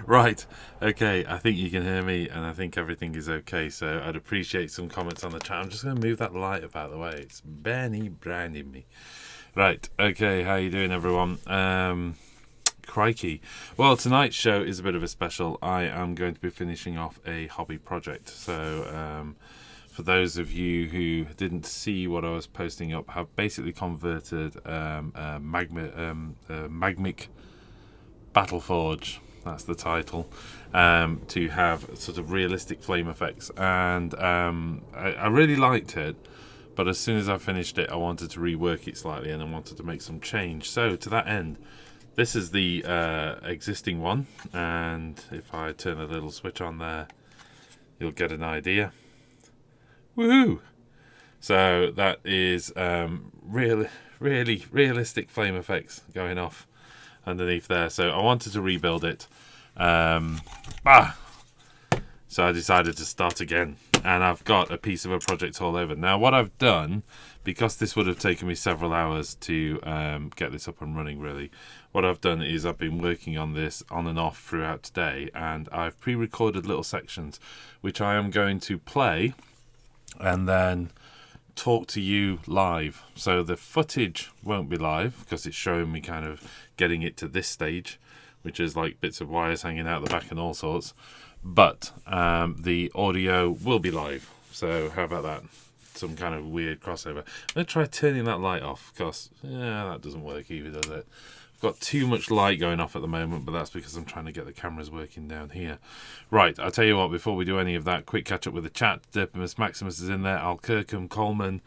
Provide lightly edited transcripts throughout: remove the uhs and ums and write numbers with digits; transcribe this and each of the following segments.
Right, okay, I think you can hear me and I think everything is okay, so I'd appreciate some comments on the chat. I'm just going to move that light up out of the way. It's Benny branding me. Right, okay, how you doing everyone? Crikey. Well, tonight's show is a bit of a special. I am going to be finishing off a hobby project, so for those of you who didn't see what I was posting up, have basically converted Magmic Battleforge, that's the title, to have sort of realistic flame effects, and I really liked it, but as soon as I finished it I wanted to rework it slightly and I wanted to make some change. So to that end, this is the existing one, and if I turn a little switch on there you'll get an idea. Woohoo! So that is really realistic flame effects going off underneath there. So I wanted to rebuild it. So I decided to start again. And I've got a piece of a project all over. Now what I've done, because this would have taken me several hours to get this up and running really, what I've done is I've been working on this on and off throughout today, and I've pre-recorded little sections which I am going to play and then talk to you live. So the footage won't be live because it's showing me kind of getting it to this stage, which is like bits of wires hanging out the back and all sorts, but the audio will be live. So how about that? Some kind of weird crossover. I'm going to try turning that light off because that doesn't work either, does it? I've got too much light going off at the moment, but that's because I'm trying to get the cameras working down here. Right, I'll tell you what, before we do any of that, quick catch up with the chat. Derpimus Maximus is in there, Al Kirkham, Coleman,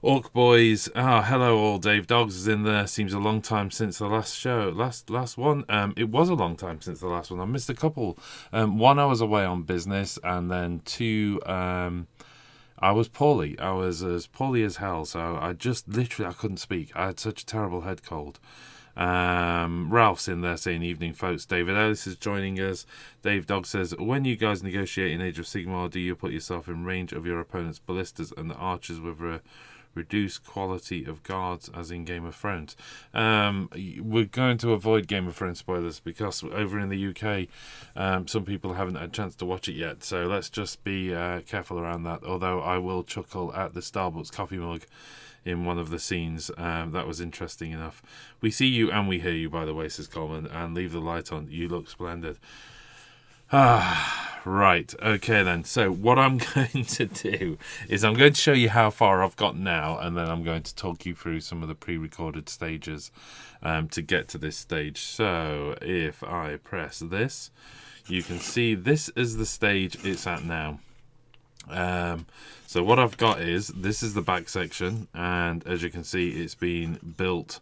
Orc Boys, hello all, Dave Dogs is in there. Seems a long time since the last show. Last one, it was a long time since the last one. I missed a couple. One, I was away on business, and then two, I was poorly. I was as poorly as hell, so I just literally, I couldn't speak. I had such a terrible head cold. Ralph's in there saying evening folks. David Ellis is joining us. Dave Dog says, when you guys negotiate in Age of Sigmar, do you put yourself in range of your opponent's ballistas and archers with a reduced quality of guards as in Game of Thrones? We're going to avoid Game of Thrones spoilers because over in the UK some people haven't had a chance to watch it yet, so let's just be careful around that, although I will chuckle at the Starbucks coffee mug in one of the scenes. That was interesting enough. We see you and we hear you, by the way, says Coleman, and leave the light on. You look splendid. Right, okay then. So what I'm going to do is I'm going to show you how far I've got now, and then I'm going to talk you through some of the pre-recorded stages to get to this stage. So if I press this, you can see this is the stage it's at now. So what I've got is, this is the back section, and as you can see it's been built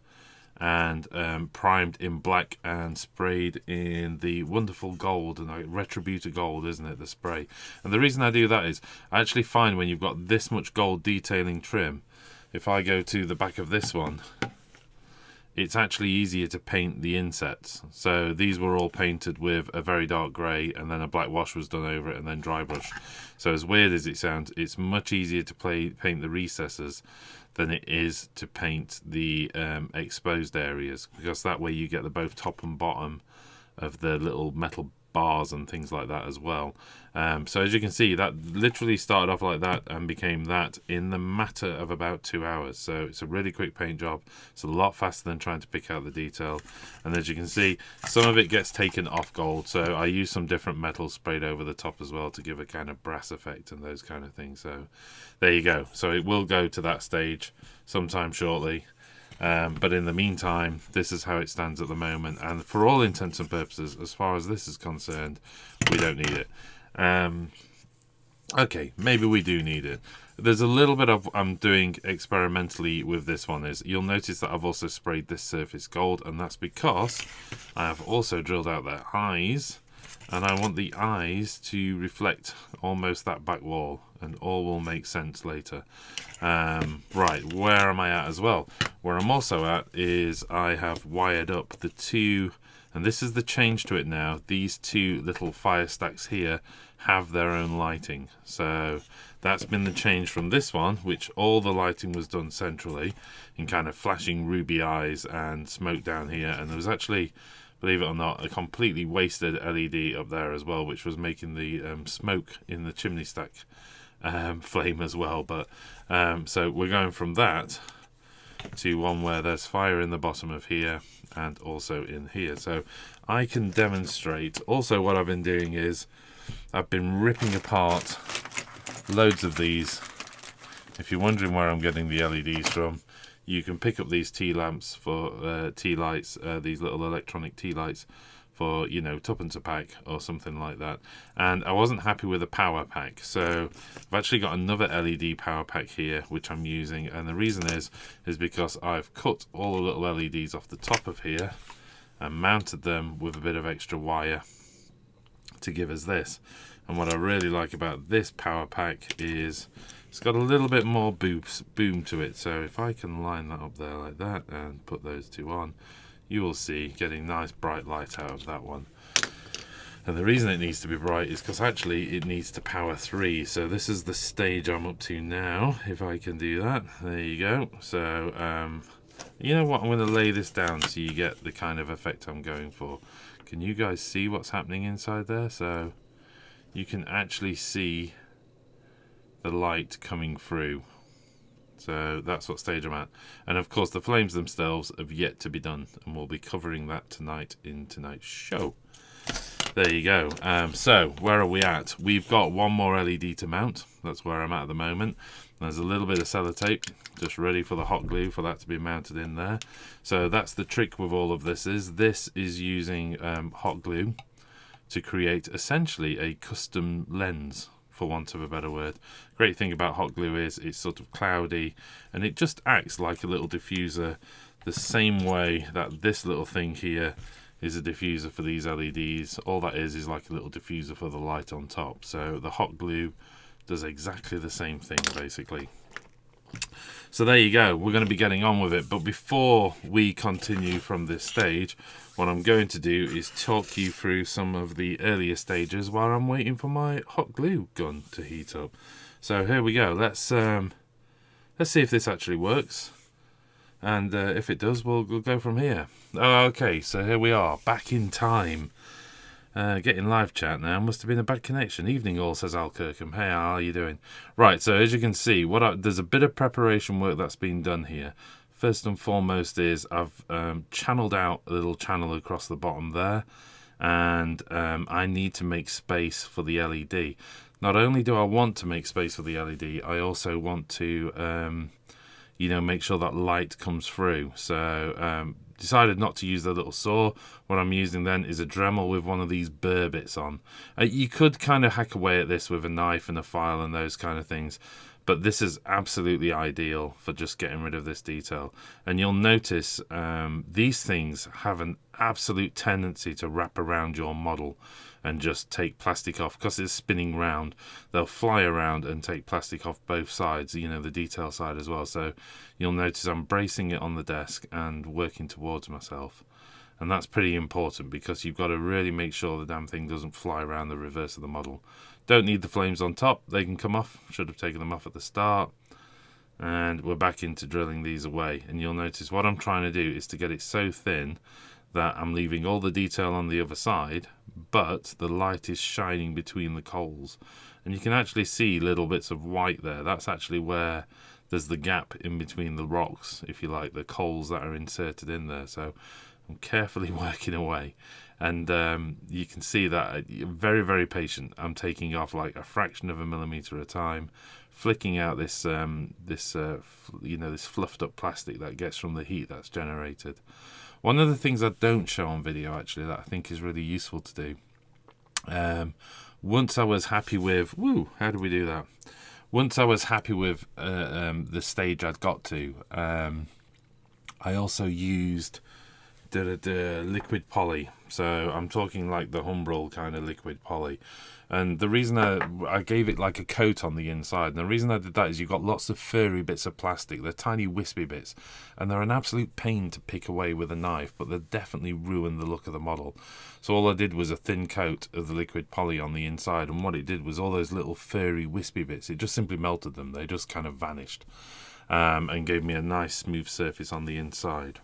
and primed in black and sprayed in the wonderful gold, and Retributor gold, isn't it, the spray? And the reason I do that is I actually find when you've got this much gold detailing trim, if I go to the back of this one, it's actually easier to paint the insets. So these were all painted with a very dark grey, and then a black wash was done over it, and then dry brush. So as weird as it sounds, it's much easier to paint the recesses than it is to paint the exposed areas, because that way you get the both top and bottom of the little metal bars and things like that as well. So as you can see, that literally started off like that and became that in the matter of about 2 hours. So it's a really quick paint job. It's a lot faster than trying to pick out the detail. And as you can see, some of it gets taken off gold, so I use some different metals sprayed over the top as well to give a kind of brass effect and those kind of things. So there you go. So it will go to that stage sometime shortly. But in the meantime, this is how it stands at the moment, and for all intents and purposes, as far as this is concerned, we don't need it. Okay, maybe we do need it. There's a little bit of I'm doing experimentally with this one. Is you'll notice that I've also sprayed this surface gold, and that's because I have also drilled out their eyes, and I want the eyes to reflect almost that back wall, and all will make sense later. Right, where am I at as well? Where I'm also at is I have wired up the two, and this is the change to it now, these two little fire stacks here have their own lighting. So that's been the change from this one, which all the lighting was done centrally in kind of flashing ruby eyes and smoke down here, and there was actually believe it or not, a completely wasted LED up there as well, which was making the smoke in the chimney stack flame as well. But so we're going from that to one where there's fire in the bottom of here and also in here. So I can demonstrate. Also, what I've been doing is I've been ripping apart loads of these. If you're wondering where I'm getting the LEDs from, you can pick up these tea lamps for tea lights, these little electronic tea lights for, you know, tuppence a pack or something like that. And I wasn't happy with the power pack, so I've actually got another LED power pack here which I'm using, and the reason is because I've cut all the little LEDs off the top of here and mounted them with a bit of extra wire to give us this. And what I really like about this power pack is it's got a little bit more boom to it. So if I can line that up there like that and put those two on, you will see getting nice bright light out of that one. And the reason it needs to be bright is because actually it needs to power 3. So this is the stage I'm up to now. If I can do that, there you go. So you know what, I'm going to lay this down so you get the kind of effect I'm going for. Can you guys see what's happening inside there? So you can actually see the light coming through. So that's what stage I'm at. And of course the flames themselves have yet to be done, and we'll be covering that tonight in tonight's show. There you go. So where are we at? We've got one more LED to mount. That's where I'm at the moment. There's a little bit of sellotape just ready for the hot glue for that to be mounted in there. So that's the trick with all of this is using hot glue to create essentially a custom lens, for want of a better word. Great thing about hot glue is it's sort of cloudy and it just acts like a little diffuser, the same way that this little thing here is a diffuser for these LEDs. All that is like a little diffuser for the light on top. So the hot glue does exactly the same thing basically. So there you go, we're going to be getting on with it. But before we continue from this stage, what I'm going to do is talk you through some of the earlier stages while I'm waiting for my hot glue gun to heat up. So here we go, let's see if this actually works. And if it does, we'll go from here. Okay, so here we are, back in time. Getting live chat now. Must have been a bad connection. Evening all, says Al Kirkham. Hey, how are you doing? Right, so as you can see, there's a bit of preparation work that's been done here. First and foremost is I've channeled out a little channel across the bottom there, and I need to make space for the LED. Not only do I want to make space for the LED, I also want to you know, make sure that light comes through. So decided not to use the little saw. What I'm using then is a Dremel with one of these burr bits on. You could kind of hack away at this with a knife and a file and those kind of things, but this is absolutely ideal for just getting rid of this detail. And you'll notice these things have an absolute tendency to wrap around your model and just take plastic off. Because it's spinning round, they'll fly around and take plastic off both sides, you know, the detail side as well. So you'll notice I'm bracing it on the desk and working towards myself. And that's pretty important because you've got to really make sure the damn thing doesn't fly around the reverse of the model. Don't need the flames on top, they can come off. Should have taken them off at the start. And we're back into drilling these away. And you'll notice what I'm trying to do is to get it so thin that I'm leaving all the detail on the other side, but the light is shining between the coals. And you can actually see little bits of white there. That's actually where there's the gap in between the rocks, if you like, the coals that are inserted in there. So I'm carefully working away. And you can see that I'm very, very patient. I'm taking off like a fraction of a millimeter at a time, flicking out this, you know, this fluffed up plastic that gets from the heat that's generated. One of the things I don't show on video actually that I think is really useful to do. Once I was happy with, how do we do that? Once I was happy with the stage I'd got to, I also used liquid poly. So I'm talking like the Humbrol kind of liquid poly. And the reason I gave it like a coat on the inside, and the reason I did that is you've got lots of furry bits of plastic. They're tiny wispy bits, and they're an absolute pain to pick away with a knife, but they definitely ruin the look of the model. So all I did was a thin coat of the liquid poly on the inside, and what it did was all those little furry wispy bits, it just simply melted them. They just kind of vanished, and gave me a nice smooth surface on the inside.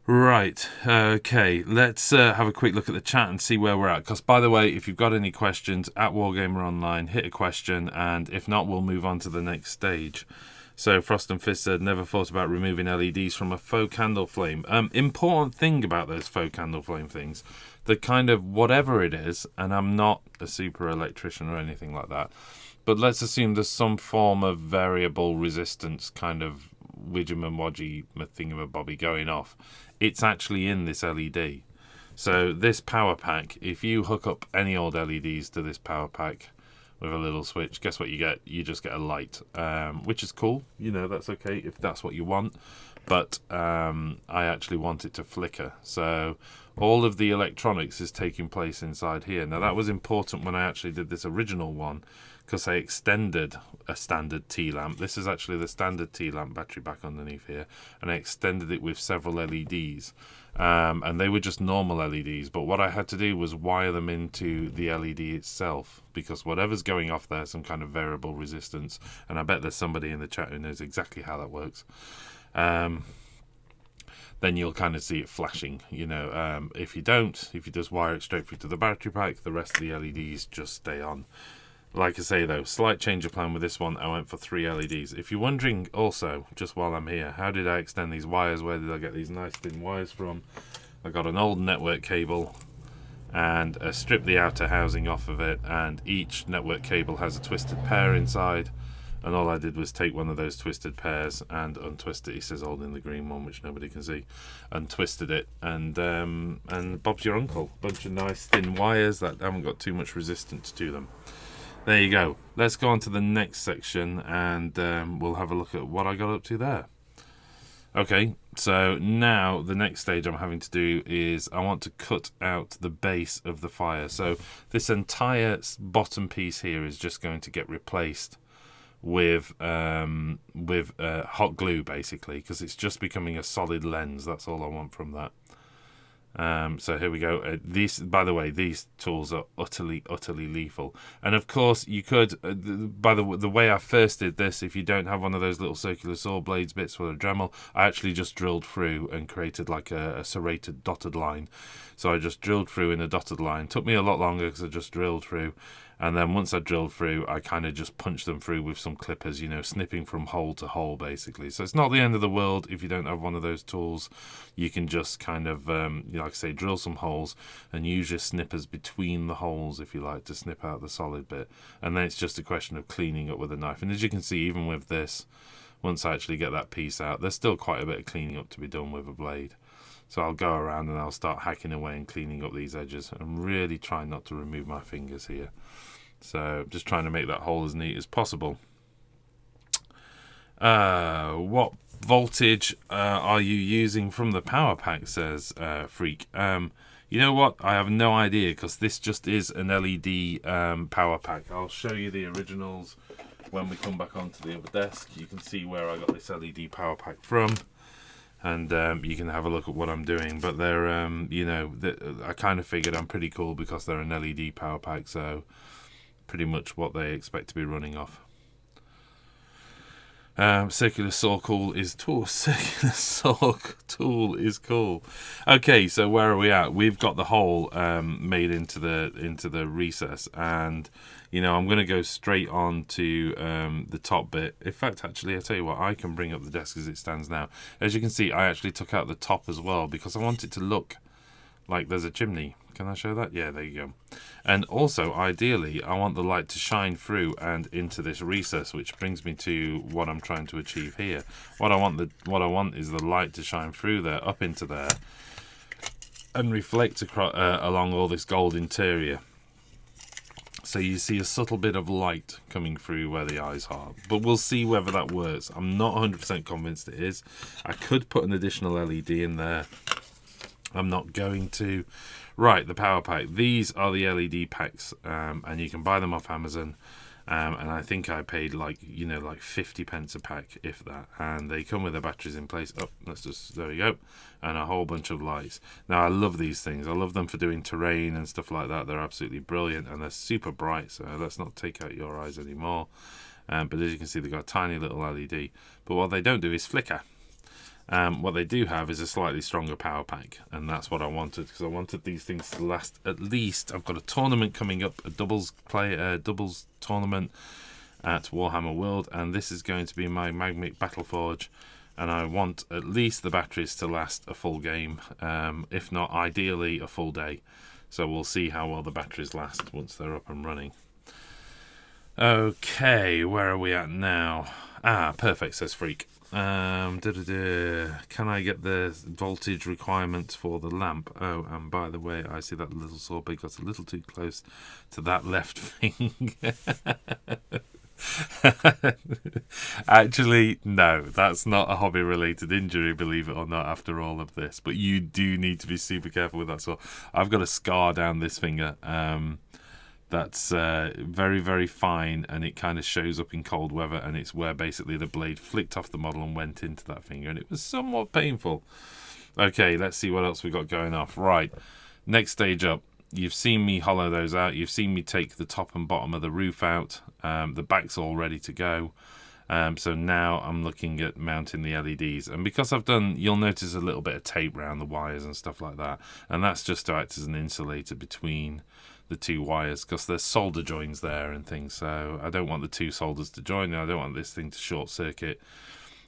Right, okay, let's have a quick look at the chat and see where we're at. Because, by the way, if you've got any questions at Wargamer Online, hit a question, and if not, we'll move on to the next stage. So, Frost and Fist said, never thought about removing LEDs from a faux candle flame. Important thing about those faux candle flame things, the kind of whatever it is, and I'm not a super electrician or anything like that, but let's assume there's some form of variable resistance kind of widgemawadgy thingamabobby going off. It's actually in this LED. So this power pack, if you hook up any old LEDs to this power pack with a little switch, guess what you get? You just get a light, which is cool. You know, that's okay if that's what you want. But I actually want it to flicker. So all of the electronics is taking place inside here. Now that was important when I actually did this original one, because I extended a standard T-lamp. This is actually the standard T-lamp battery back underneath here, and I extended it with several LEDs, and they were just normal LEDs, but what I had to do was wire them into the LED itself, because whatever's going off there is some kind of variable resistance, and I bet there's somebody in the chat who knows exactly how that works. Then you'll kind of see it flashing, you know. If you don't, if you just wire it straight through to the battery pack, the rest of the LEDs just stay on. Like I say though, slight change of plan with this one. I went for 3 LEDs. If you're wondering also, just while I'm here, how did I extend these wires? Where did I get these nice thin wires from? I got an old network cable and stripped the outer housing off of it, and each network cable has a twisted pair inside, and all I did was take one of those twisted pairs and untwist it. He says holding the green one, which nobody can see, untwisted it, and Bob's your uncle. Bunch of nice thin wires that haven't got too much resistance to them. There you go. Let's go on to the next section, and we'll have a look at what I got up to there. Okay, so now the next stage I'm having to do is I want to cut out the base of the fire. So this entire bottom piece here is just going to get replaced with hot glue, basically, because it's just becoming a solid lens. That's all I want from that. So here we go. These, by the way, these tools are utterly lethal. And of course, you could, by the way I first did this, if you don't have one of those little circular saw blades bits with a Dremel, I actually just drilled through and created like a serrated dotted line. So I just drilled through in a dotted line. Took me a lot longer because I just drilled through. And then once I drilled through, I kind of just punched them through with some clippers, you know, snipping from hole to hole, basically. So it's not the end of the world if you don't have one of those tools. You can just kind of, you know, like I say, drill some holes and use your snippers between the holes, if you like, to snip out the solid bit. And then it's just a question of cleaning up with a knife. And as you can see, even with this, once I actually get that piece out, there's still quite a bit of cleaning up to be done with a blade. So I'll go around and I'll start hacking away and cleaning up these edges. I'm really trying not to remove my fingers here. So just trying to make that hole as neat as possible. What voltage are you using from the power pack, says Freak. You know what? I have no idea, because this just is an LED power pack. I'll show you the originals when we come back onto the other desk. You can see where I got this LED power pack from. And you can have a look at what I'm doing. But they're, you know, I kind of figured I'm pretty cool because they're an LED power pack. So pretty much what they expect to be running off. Circular saw tool is tool. Circular saw tool is cool. Okay, so where are we at? We've got the hole made into the recess, and you know I'm going to go straight on to the top bit. In fact, actually, I tell you what, I can bring up the desk as it stands now. As you can see, I actually took out the top as well because I want it to look like there's a chimney. Can I show that? Yeah, there you go. And also, ideally, I want the light to shine through and into this recess, which brings me to what I'm trying to achieve here. What I want is the light to shine through there, up into there, and reflect across, along all this gold interior. So you see a subtle bit of light coming through where the eyes are. But we'll see whether that works. I'm not 100% convinced it is. I could put an additional LED in there. I'm not going to. Right, the power pack. These are the LED packs, and you can buy them off Amazon. And I think I paid like 50 pence a pack, if that. And they come with the batteries in place. Oh, there we go. And a whole bunch of lights. Now, I love these things. I love them for doing terrain and stuff like that. They're absolutely brilliant, and they're super bright. So let's not take out your eyes anymore. But as you can see, they've got a tiny little LED. But what they don't do is flicker. What they do have is a slightly stronger power pack, and that's what I wanted, because I wanted these things to last at least. I've got a tournament coming up, a doubles tournament at Warhammer World, and this is going to be my Magmic Battleforge, and I want at least the batteries to last a full game, if not ideally a full day. So we'll see how well the batteries last once they're up and running. Okay, where are we at now? Ah, perfect, says Freak. Can I get the voltage requirements for the lamp? Oh, and by the way, I see that little sawpig got a little too close to that left finger. Actually, no, that's not a hobby related injury, believe it or not, after all of this. But you do need to be super careful with that saw. I've got a scar down this finger. That's very, very fine, and it kind of shows up in cold weather, and it's where basically the blade flicked off the model and went into that finger, and it was somewhat painful. Okay, let's see what else we got going off. Right, next stage up. You've seen me hollow those out. You've seen me take the top and bottom of the roof out. The back's all ready to go. So now I'm looking at mounting the LEDs. And because I've done, you'll notice a little bit of tape around the wires and stuff like that. And that's just to act as an insulator between the two wires, because there's solder joins there and things. So I don't want the two solders to join. I don't want this thing to short circuit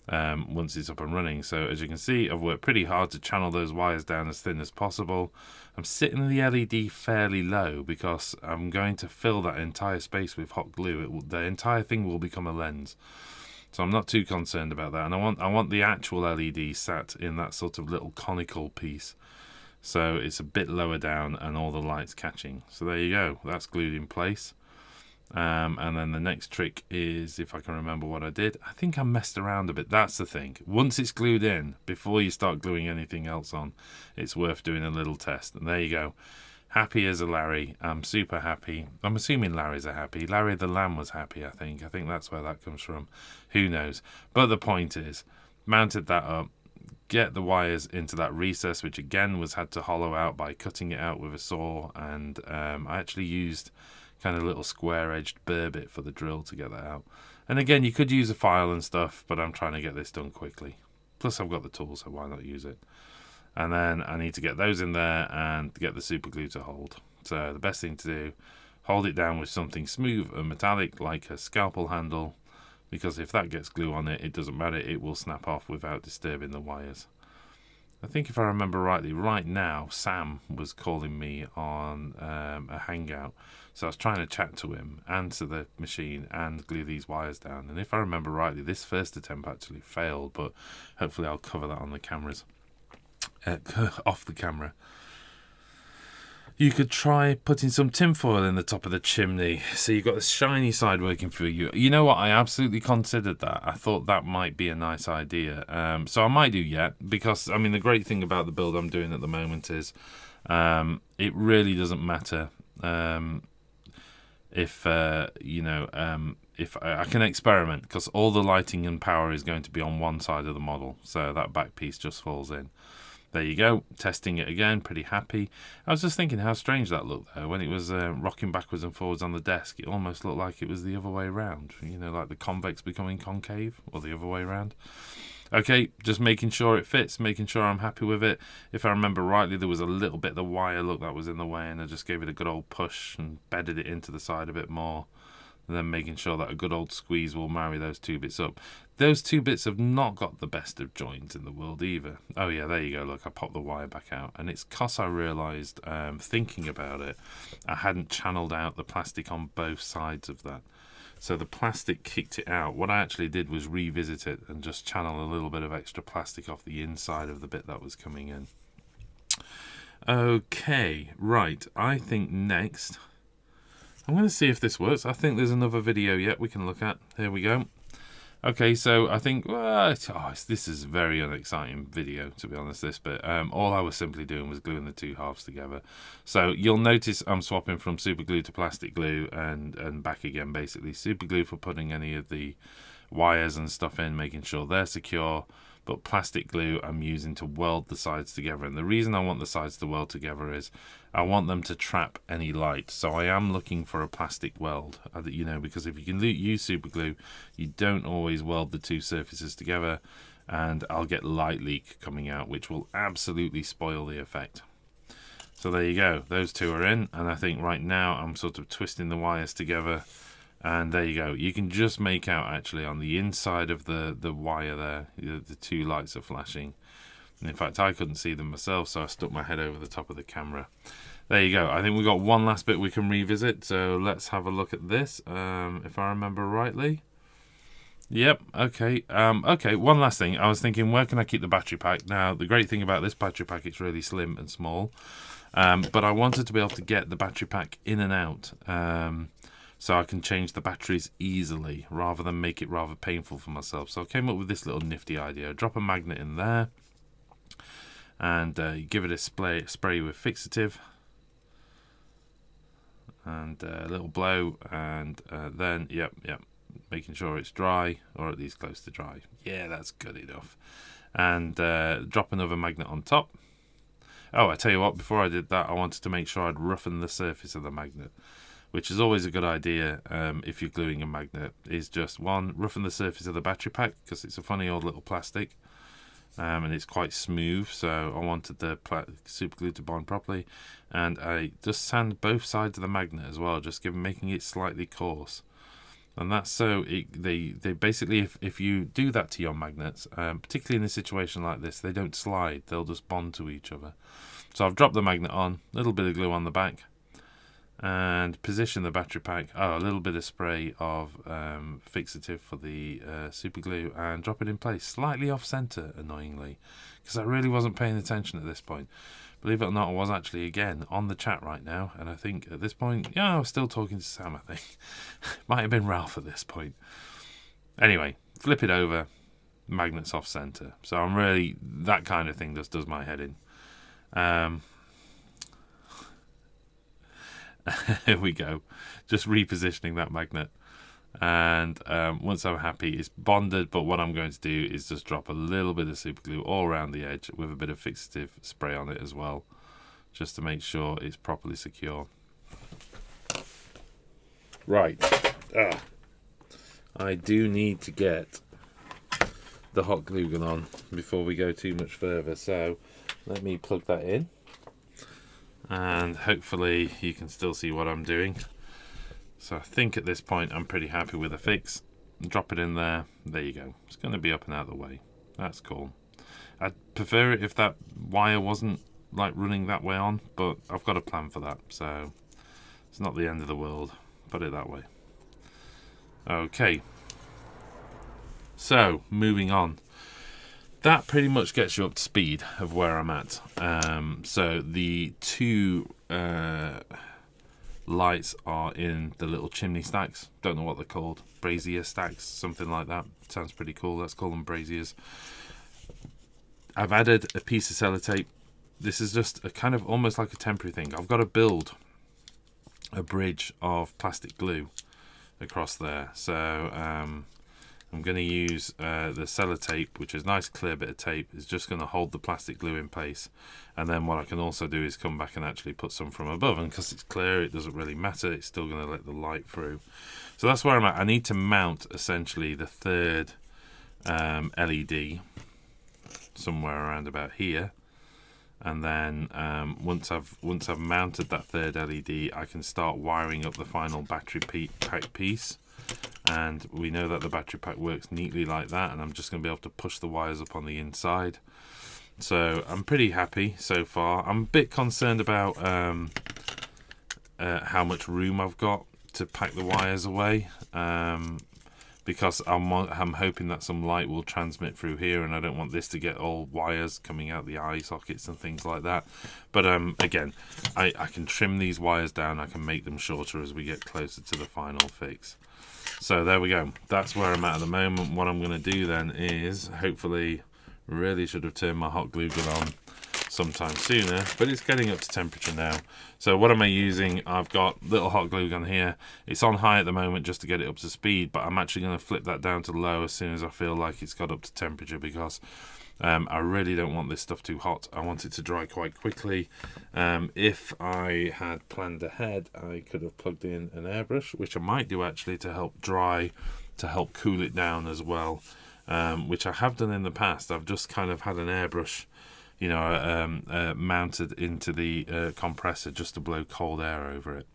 once it's up and running. So as you can see, I've worked pretty hard to channel those wires down as thin as possible. I'm sitting the LED fairly low because I'm going to fill that entire space with hot glue. The entire thing will become a lens. So I'm not too concerned about that. And I want the actual LED sat in that sort of little conical piece. So it's a bit lower down and all the light's catching. So there you go. That's glued in place. And then the next trick is, if I can remember what I did, I think I messed around a bit. That's the thing. Once it's glued in, before you start gluing anything else on, it's worth doing a little test. And there you go. Happy as a Larry. I'm super happy. I'm assuming Larry's a happy. Larry the Lamb was happy, I think. I think that's where that comes from. Who knows? But the point is, mounted that up, get the wires into that recess, which again was had to hollow out by cutting it out with a saw. And I actually used kind of little square-edged burr bit for the drill to get that out. And again, you could use a file and stuff, but I'm trying to get this done quickly. Plus, I've got the tool, so why not use it? And then I need to get those in there and get the super glue to hold. So the best thing to do, hold it down with something smooth and metallic, like a scalpel handle, because if that gets glue on it, it doesn't matter, it will snap off without disturbing the wires. I think if I remember rightly, right now, Sam was calling me on a hangout. So I was trying to chat to him, answer the machine, and glue these wires down. And if I remember rightly, this first attempt actually failed, but hopefully I'll cover that on the cameras. Off the camera. You could try putting some tinfoil in the top of the chimney, so you've got the shiny side working for you. You know what? I absolutely considered that. I thought that might be a nice idea. So I might do yet, because I mean the great thing about the build I'm doing at the moment is it really doesn't matter if if I can experiment, because all the lighting and power is going to be on one side of the model, so that back piece just falls in. There you go, testing it again, pretty happy. I was just thinking how strange that looked there when it was rocking backwards and forwards on the desk. It almost looked like it was the other way around, you know, like the convex becoming concave, or the other way around. Okay, just making sure it fits, making sure I'm happy with it. If I remember rightly, there was a little bit of the wire look that was in the way, and I just gave it a good old push and bedded it into the side a bit more. And then making sure that a good old squeeze will marry those two bits up. Those two bits have not got the best of joins in the world either. Oh yeah, there you go, look, I popped the wire back out. And it's because I realised, thinking about it, I hadn't channelled out the plastic on both sides of that. So the plastic kicked it out. What I actually did was revisit it and just channel a little bit of extra plastic off the inside of the bit that was coming in. Okay, right, I think next I'm going to see if this works. I think there's another video yet we can look at. Here we go. Okay, so I think this is a very unexciting video, to be honest, this bit. All I was simply doing was gluing the two halves together. So you'll notice I'm swapping from super glue to plastic glue and back again, basically. Super glue for putting any of the wires and stuff in, making sure they're secure. But plastic glue I'm using to weld the sides together. And the reason I want the sides to weld together is I want them to trap any light. So I am looking for a plastic weld, you know, because if you can use super glue, you don't always weld the two surfaces together. and I'll get light leak coming out, which will absolutely spoil the effect. So there you go, those two are in, and I think right now I'm sort of twisting the wires together, and there you go. You can just make out actually on the inside of the wire there, the two lights are flashing. And in fact, I couldn't see them myself, so I stuck my head over the top of the camera. There you go. I think we've got one last bit we can revisit, so let's have a look at this, if I remember rightly. Yep, okay. Okay, one last thing. I was thinking, where can I keep the battery pack? Now, the great thing about this battery pack, it's really slim and small. But I wanted to be able to get the battery pack in and out, so I can change the batteries easily, rather than make it rather painful for myself. So I came up with this little nifty idea. Drop a magnet in there, and give it a spray with fixative. And a little blow, and then, yep, making sure it's dry, or at least close to dry. Yeah, that's good enough. And drop another magnet on top. Oh, I tell you what, before I did that, I wanted to make sure I'd roughen the surface of the magnet, which is always a good idea if you're gluing a magnet, is just, one, roughen the surface of the battery pack, because it's a funny old little plastic. And it's quite smooth, so I wanted the super glue to bond properly, and I just sand both sides of the magnet as well, just making it slightly coarse. And that's so they basically, if you do that to your magnets, particularly in a situation like this, they don't slide, they'll just bond to each other. So I've dropped the magnet on, a little bit of glue on the back, and position the battery pack. Oh, a little bit of spray of fixative for the super glue, and drop it in place, slightly off center, annoyingly, because I really wasn't paying attention at this point. Believe it or not, I was actually again on the chat right now, and I think at this point, yeah, I was still talking to Sam. I think might have been Ralph at this point. Anyway, flip it over, magnets off center. So I'm really, that kind of thing just does my head in. Here we go, just repositioning that magnet, and once I'm happy it's bonded, but what I'm going to do is just drop a little bit of super glue all around the edge with a bit of fixative spray on it as well, just to make sure it's properly secure. Right, I do need to get the hot glue gun on before we go too much further, so let me plug that in. And hopefully you can still see what I'm doing. So I think at this point I'm pretty happy with the fix. Drop it in there. There you go. It's going to be up and out of the way. That's cool. I'd prefer it if that wire wasn't like running that way on, but I've got a plan for that, so it's not the end of the world. Put it that way. Okay. So moving on. That pretty much gets you up to speed of where I'm at. So the two lights are in the little chimney stacks. Don't know what they're called. Brazier stacks, something like that. Sounds pretty cool. Let's call them braziers. I've added a piece of sellotape. This is just a kind of almost like a temporary thing. I've got to build a bridge of plastic glue across there. So I'm going to use the sellotape, which is a nice clear bit of tape. It's just going to hold the plastic glue in place. And then what I can also do is come back and actually put some from above. And because it's clear, it doesn't really matter. It's still going to let the light through. So that's where I'm at. I need to mount essentially the third LED somewhere around about here. And then once I've mounted that third LED, I can start wiring up the final battery pack piece. And we know that the battery pack works neatly like that, and I'm just going to be able to push the wires up on the inside. So I'm pretty happy so far. I'm a bit concerned about how much room I've got to pack the wires away, because I'm hoping that some light will transmit through here, and I don't want this to get all wires coming out the eye sockets and things like that. But again, I can trim these wires down. I can make them shorter as we get closer to the final fix. So there we go. That's where I'm at the moment. What I'm going to do then is, hopefully, really should have turned my hot glue gun on sometime sooner, but it's getting up to temperature now. So what am I using? I've got little hot glue gun here. It's on high at the moment just to get it up to speed, but I'm actually going to flip that down to low as soon as I feel like it's got up to temperature, because I really don't want this stuff too hot. I want it to dry quite quickly. If I had planned ahead, I could have plugged in an airbrush, which I might do actually to help dry, to help cool it down as well. which I have done in the past. I've just kind of had an airbrush, you know, mounted into the compressor just to blow cold air over it.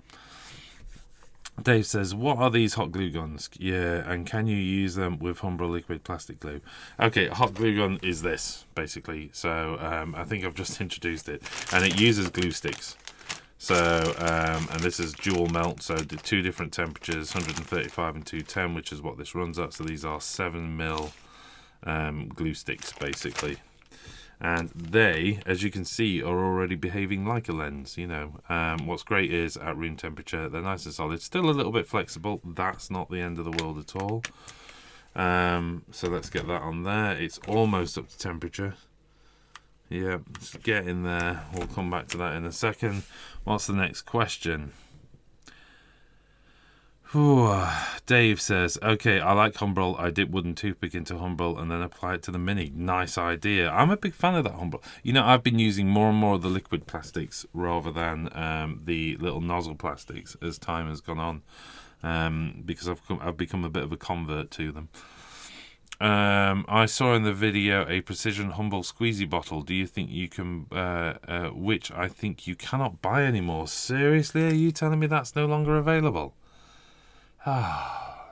Dave says, what are these hot glue guns? Yeah, and can you use them with Humbrol liquid plastic glue? Okay, a hot glue gun is this, basically. So I think I've just introduced it. And it uses glue sticks. So, and this is dual melt, so two different temperatures, 135 and 210, which is what this runs at. So these are 7mm glue sticks, basically. And they, as you can see, are already behaving like a lens, you know. What's great is at room temperature, they're nice and solid. Still a little bit flexible. That's not the end of the world at all. So let's get that on there. It's almost up to temperature. Yeah, let's get in there. We'll come back to that in a second. What's the next question? Ooh, Dave says, okay, I like Humbrol. I dip wooden toothpick into Humbrol and then apply it to the Mini. Nice idea. I'm a big fan of that Humbrol. You know, I've been using more and more of the liquid plastics rather than the little nozzle plastics as time has gone on, because I've become a bit of a convert to them. I saw in the video a precision Humbrol squeezy bottle. Do you think you can, which I think you cannot buy anymore? Seriously, are you telling me that's no longer available? Well,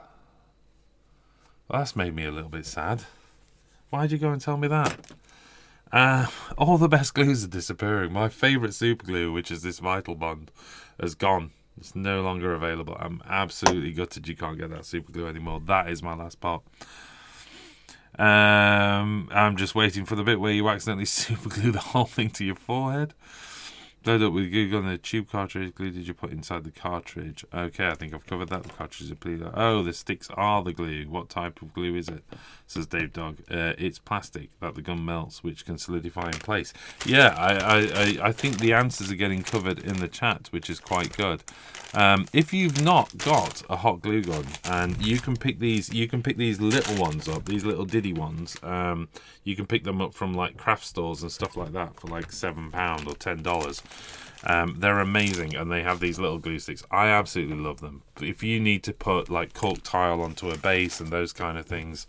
that's made me a little bit sad. Why'd you go and tell me that? All the best glues are disappearing. My favourite super glue, which is this Vital Bond, has gone. It's no longer available. I'm absolutely gutted you can't get that super glue anymore. That is my last pot. I'm just waiting for the bit where you accidentally super glue the whole thing to your forehead. Load up with glue gun. The tube cartridge glue did you put inside the cartridge? Okay, I think I've covered that. The cartridge is pleated. Oh, the sticks are the glue. What type of glue is it? Says Dave Dog. It's plastic that the gun melts, which can solidify in place. Yeah, I think the answers are getting covered in the chat, which is quite good. If you've not got a hot glue gun, and you can pick these little ones up, these little diddy ones. You can pick them up from like craft stores and stuff like that for like £7 or $10. They're amazing, and they have these little glue sticks. I absolutely love them. If you need to put like cork tile onto a base and those kind of things,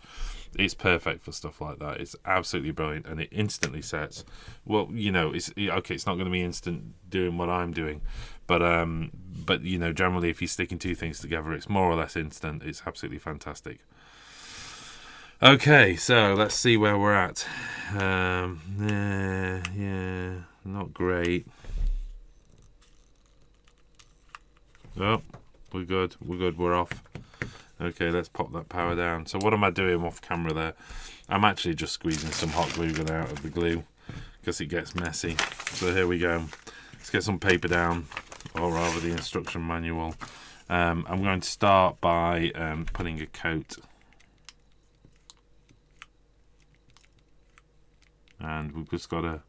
it's perfect for stuff like that. It's absolutely brilliant, and it instantly sets. Well, you know, it's okay. It's not going to be instant doing what I'm doing, but you know, generally, if you're sticking two things together, it's more or less instant. It's absolutely fantastic. Okay, so let's see where we're at. Yeah, not great. Oh, we're good. We're off. Okay, let's pop that power down. So what am I doing off camera there? I'm actually just squeezing some hot glue gun out of the glue because it gets messy. So here we go. Let's get some paper down, or rather the instruction manual. I'm going to start by putting a coat. And we've just got to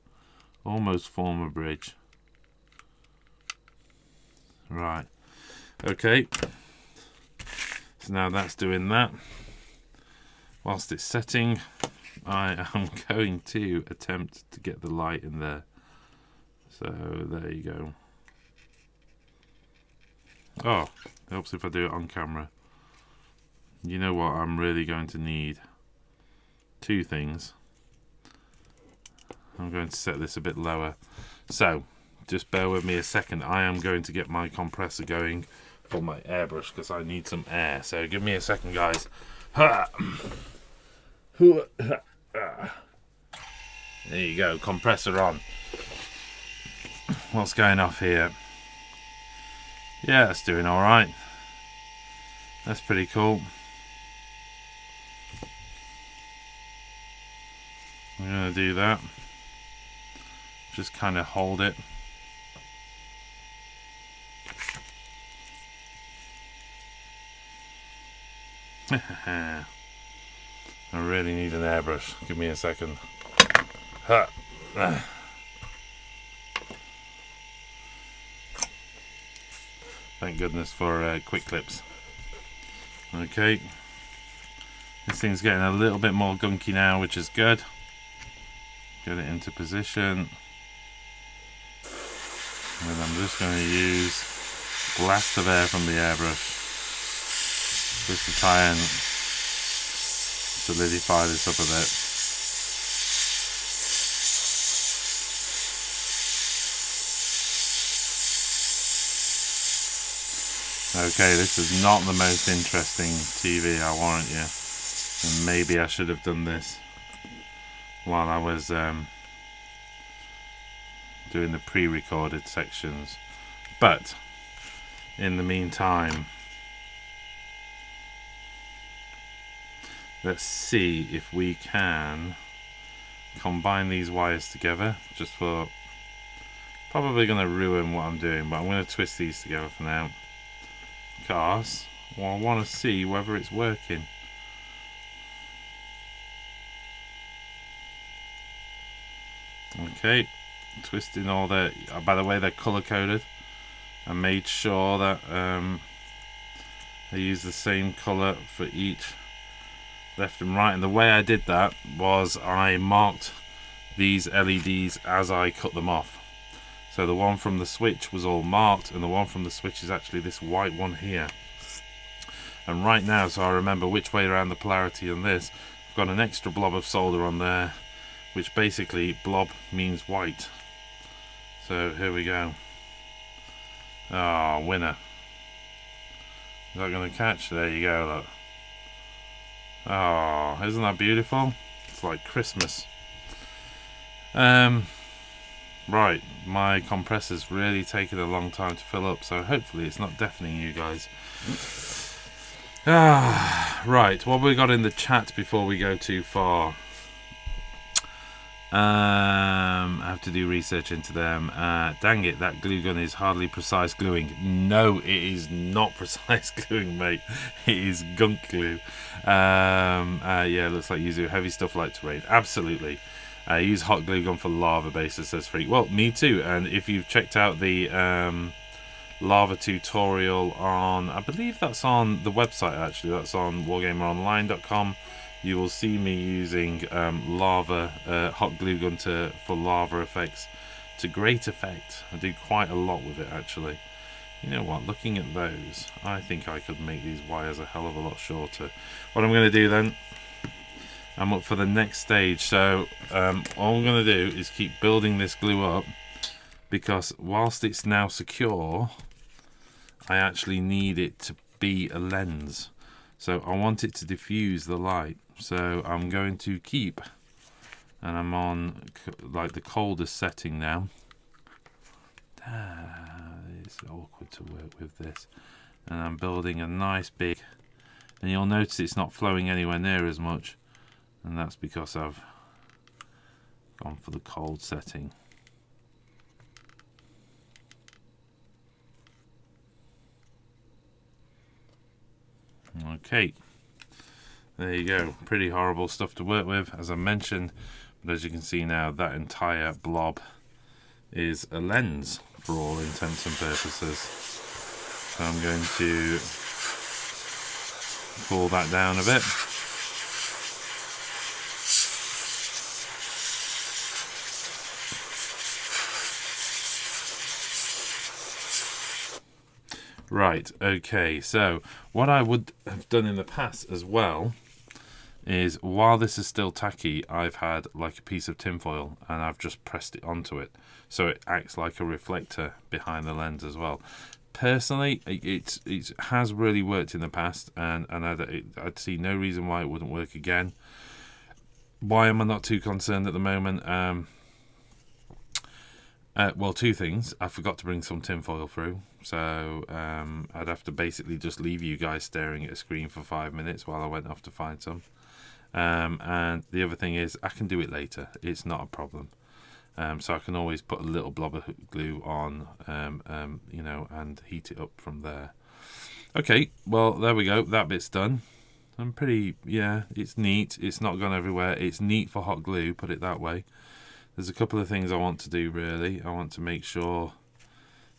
almost form a bridge. Right. Okay. So now that's doing that. Whilst it's setting, I am going to attempt to get the light in there. So there you go. Oh, helps if I do it on camera. You know what I'm really going to need? Two things. I'm going to set this a bit lower. So, just bear with me a second. I am going to get my compressor going for my airbrush because I need some air. So, give me a second, guys. There you go, compressor on. What's going off here? Yeah, that's doing alright. That's pretty cool. I'm going to do that. Just kind of hold it. I really need an airbrush. Give me a second. Thank goodness for quick clips. Okay. This thing's getting a little bit more gunky now, which is good. Get it into position. And I'm just going to use a blast of air from the airbrush just to try and solidify this up a bit. Okay, this is not the most interesting TV, I warrant you. And maybe I should have done this while I was doing the pre-recorded sections. But in the meantime, let's see if we can combine these wires together. Just for, probably going to ruin what I'm doing, but I'm going to twist these together for now. Because, well, I want to see whether it's working. Okay, twisting all the, by the way, they're color coded. I made sure that I use the same color for each left and right, and the way I did that was I marked these LEDs as I cut them off. So the one from the switch was all marked, and the one from the switch is actually this white one here. And right now, so I remember which way around the polarity on this, I've got an extra blob of solder on there, which basically blob means white. So here we go. Ah, winner. Is that going to catch? There you go, look. Oh, isn't that beautiful? It's like Christmas. Right, my compressor's really taken a long time to fill up, so hopefully it's not deafening you guys. Right, what have we got in the chat before we go too far? I have to do research into them. Dang it, that glue gun is hardly precise gluing. No, it is not precise gluing, mate. It is gunk glue. Yeah, looks like you do heavy stuff like terrain. Absolutely. Use hot glue gun for lava bases, says Freak. Well, me too. And if you've checked out the lava tutorial on, I believe that's on the website actually, that's on wargameronline.com, you will see me using lava hot glue gun for lava effects to great effect. I do quite a lot with it actually. You know what, looking at those, I think I could make these wires a hell of a lot shorter. What I'm going to do then, I'm up for the next stage, so all I'm going to do is keep building this glue up, because whilst it's now secure, I actually need it to be a lens. So I want it to diffuse the light. So I'm going to keep, and I'm on like the coldest setting now. It's awkward to work with this. And I'm building a nice big, and you'll notice it's not flowing anywhere near as much. And that's because I've gone for the cold setting. Okay, there you go. Pretty horrible stuff to work with, as I mentioned, but as you can see now, that entire blob is a lens for all intents and purposes. So I'm going to cool that down a bit. Right, okay, so what I would have done in the past as well is, while this is still tacky, I've had like a piece of tinfoil and I've just pressed it onto it, so it acts like a reflector behind the lens as well. Personally, it has really worked in the past, and I'd see no reason why it wouldn't work again. Why am I not too concerned at the moment? Well, two things. I forgot to bring some tinfoil through, so I'd have to basically just leave you guys staring at a screen for 5 minutes while I went off to find some. And the other thing is, I can do it later. It's not a problem. So I can always put a little blob of glue on, you know, and heat it up from there. Okay, well, there we go. That bit's done. I'm pretty, yeah, it's neat. It's not gone everywhere. It's neat for hot glue, put it that way. There's a couple of things I want to do, really. I want to make sure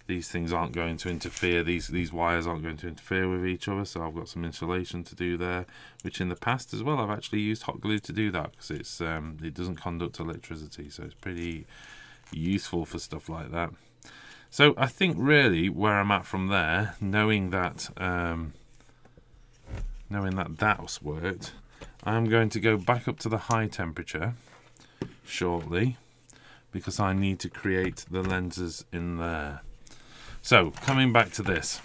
these things aren't going to interfere, these wires aren't going to interfere with each other, so I've got some insulation to do there, which in the past as well I've actually used hot glue to do that, because it's it doesn't conduct electricity, so it's pretty useful for stuff like that. So I think really where I'm at from there, knowing that that's worked, I'm going to go back up to the high temperature shortly because I need to create the lenses in there. So coming back to this,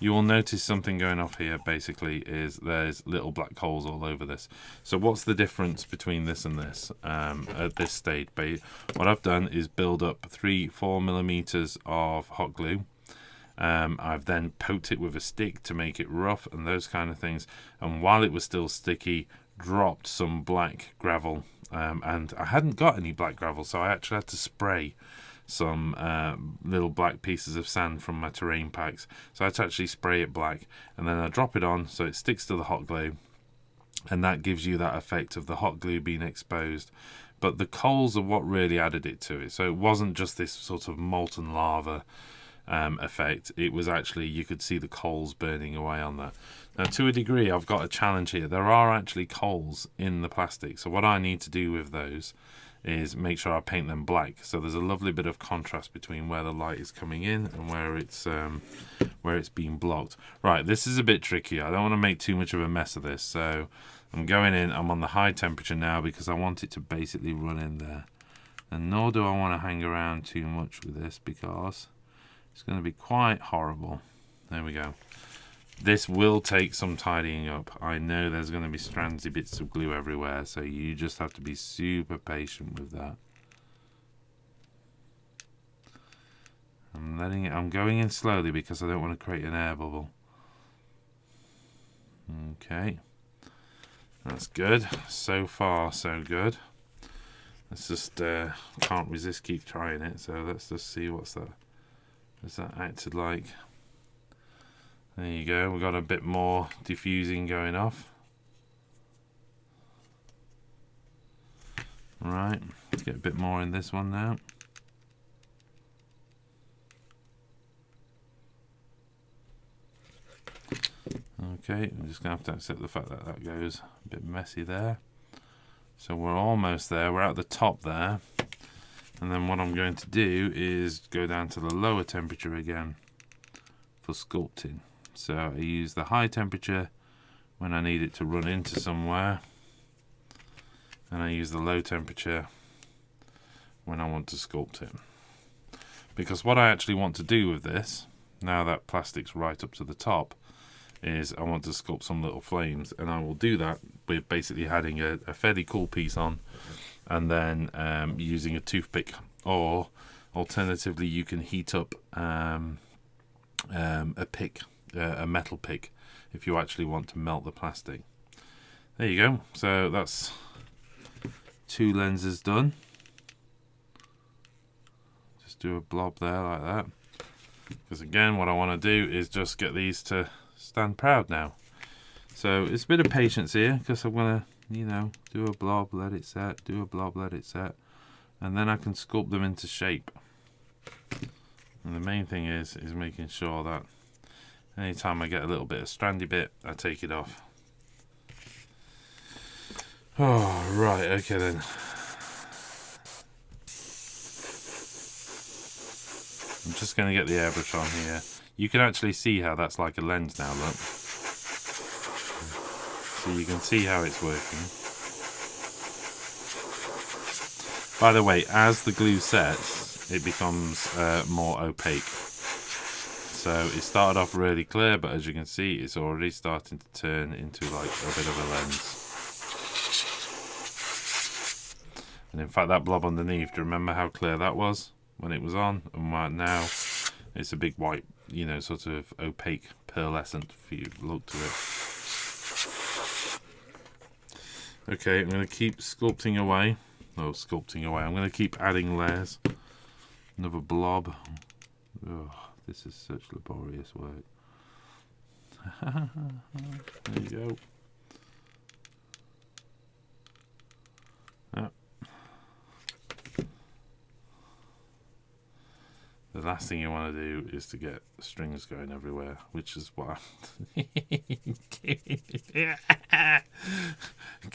you will notice something going off here. Basically is there's little black holes all over this. So what's the difference between this and this at this stage? What I've done is build up 3-4 millimeters of hot glue. I've then poked it with a stick to make it rough and those kind of things, and while it was still sticky, dropped some black gravel, and I hadn't got any black gravel, so I actually had to spray some little black pieces of sand from my terrain packs. So I had to actually spray it black, and then I drop it on so it sticks to the hot glue, and that gives you that effect of the hot glue being exposed. But the coals are what really added it to it. So it wasn't just this sort of molten lava effect. It was actually, you could see the coals burning away on that. Now to a degree I've got a challenge here. There are actually coals in the plastic, so what I need to do with those is make sure I paint them black, so there's a lovely bit of contrast between where the light is coming in and where it's being blocked. Right, this is a bit tricky. I don't want to make too much of a mess of this, so I'm going in. I'm on the high temperature now because I want it to basically run in there, and nor do I want to hang around too much with this because it's going to be quite horrible. There we go. This will take some tidying up. I know there's going to be strandy bits of glue everywhere, so you just have to be super patient with that. I'm going in slowly because I don't want to create an air bubble. Okay. That's good. So far, so good. Let's just, can't resist keep trying it, so let's just see what's that acted like. There you go, we've got a bit more diffusing going off. Right, let's get a bit more in this one now. Okay, I'm just going to have to accept the fact that that goes a bit messy there. So we're almost there, we're at the top there. And then what I'm going to do is go down to the lower temperature again for sculpting. So I use the high temperature when I need it to run into somewhere, and I use the low temperature when I want to sculpt it. Because what I actually want to do with this, now that plastic's right up to the top, is I want to sculpt some little flames, and I will do that with basically adding a fairly cool piece on, and then using a toothpick, or alternatively you can heat up a pick, a metal pick, if you actually want to melt the plastic. There you go. So that's 2 lenses done. Just do a blob there like that, because again what I want to do is just get these to stand proud now. So it's a bit of patience here, because I'm going to, you know, do a blob, let it set, do a blob, let it set, and then I can sculpt them into shape. And the main thing is making sure that anytime I get a little bit of strandy bit, I take it off. Oh, right, okay then. I'm just going to get the airbrush on here. You can actually see how that's like a lens now, look. So you can see how it's working. By the way, as the glue sets, it becomes more opaque. So it started off really clear, but as you can see, it's already starting to turn into like a bit of a lens. And in fact, that blob underneath, do you remember how clear that was when it was on? And right now, it's a big white, you know, sort of opaque pearlescent if you look to it. Okay, I'm going to keep sculpting away. Oh, sculpting away. I'm going to keep adding layers. Another blob. Oh, this is such laborious work. There you go. Oh. The last thing you want to do is to get strings going everywhere, which is what I'm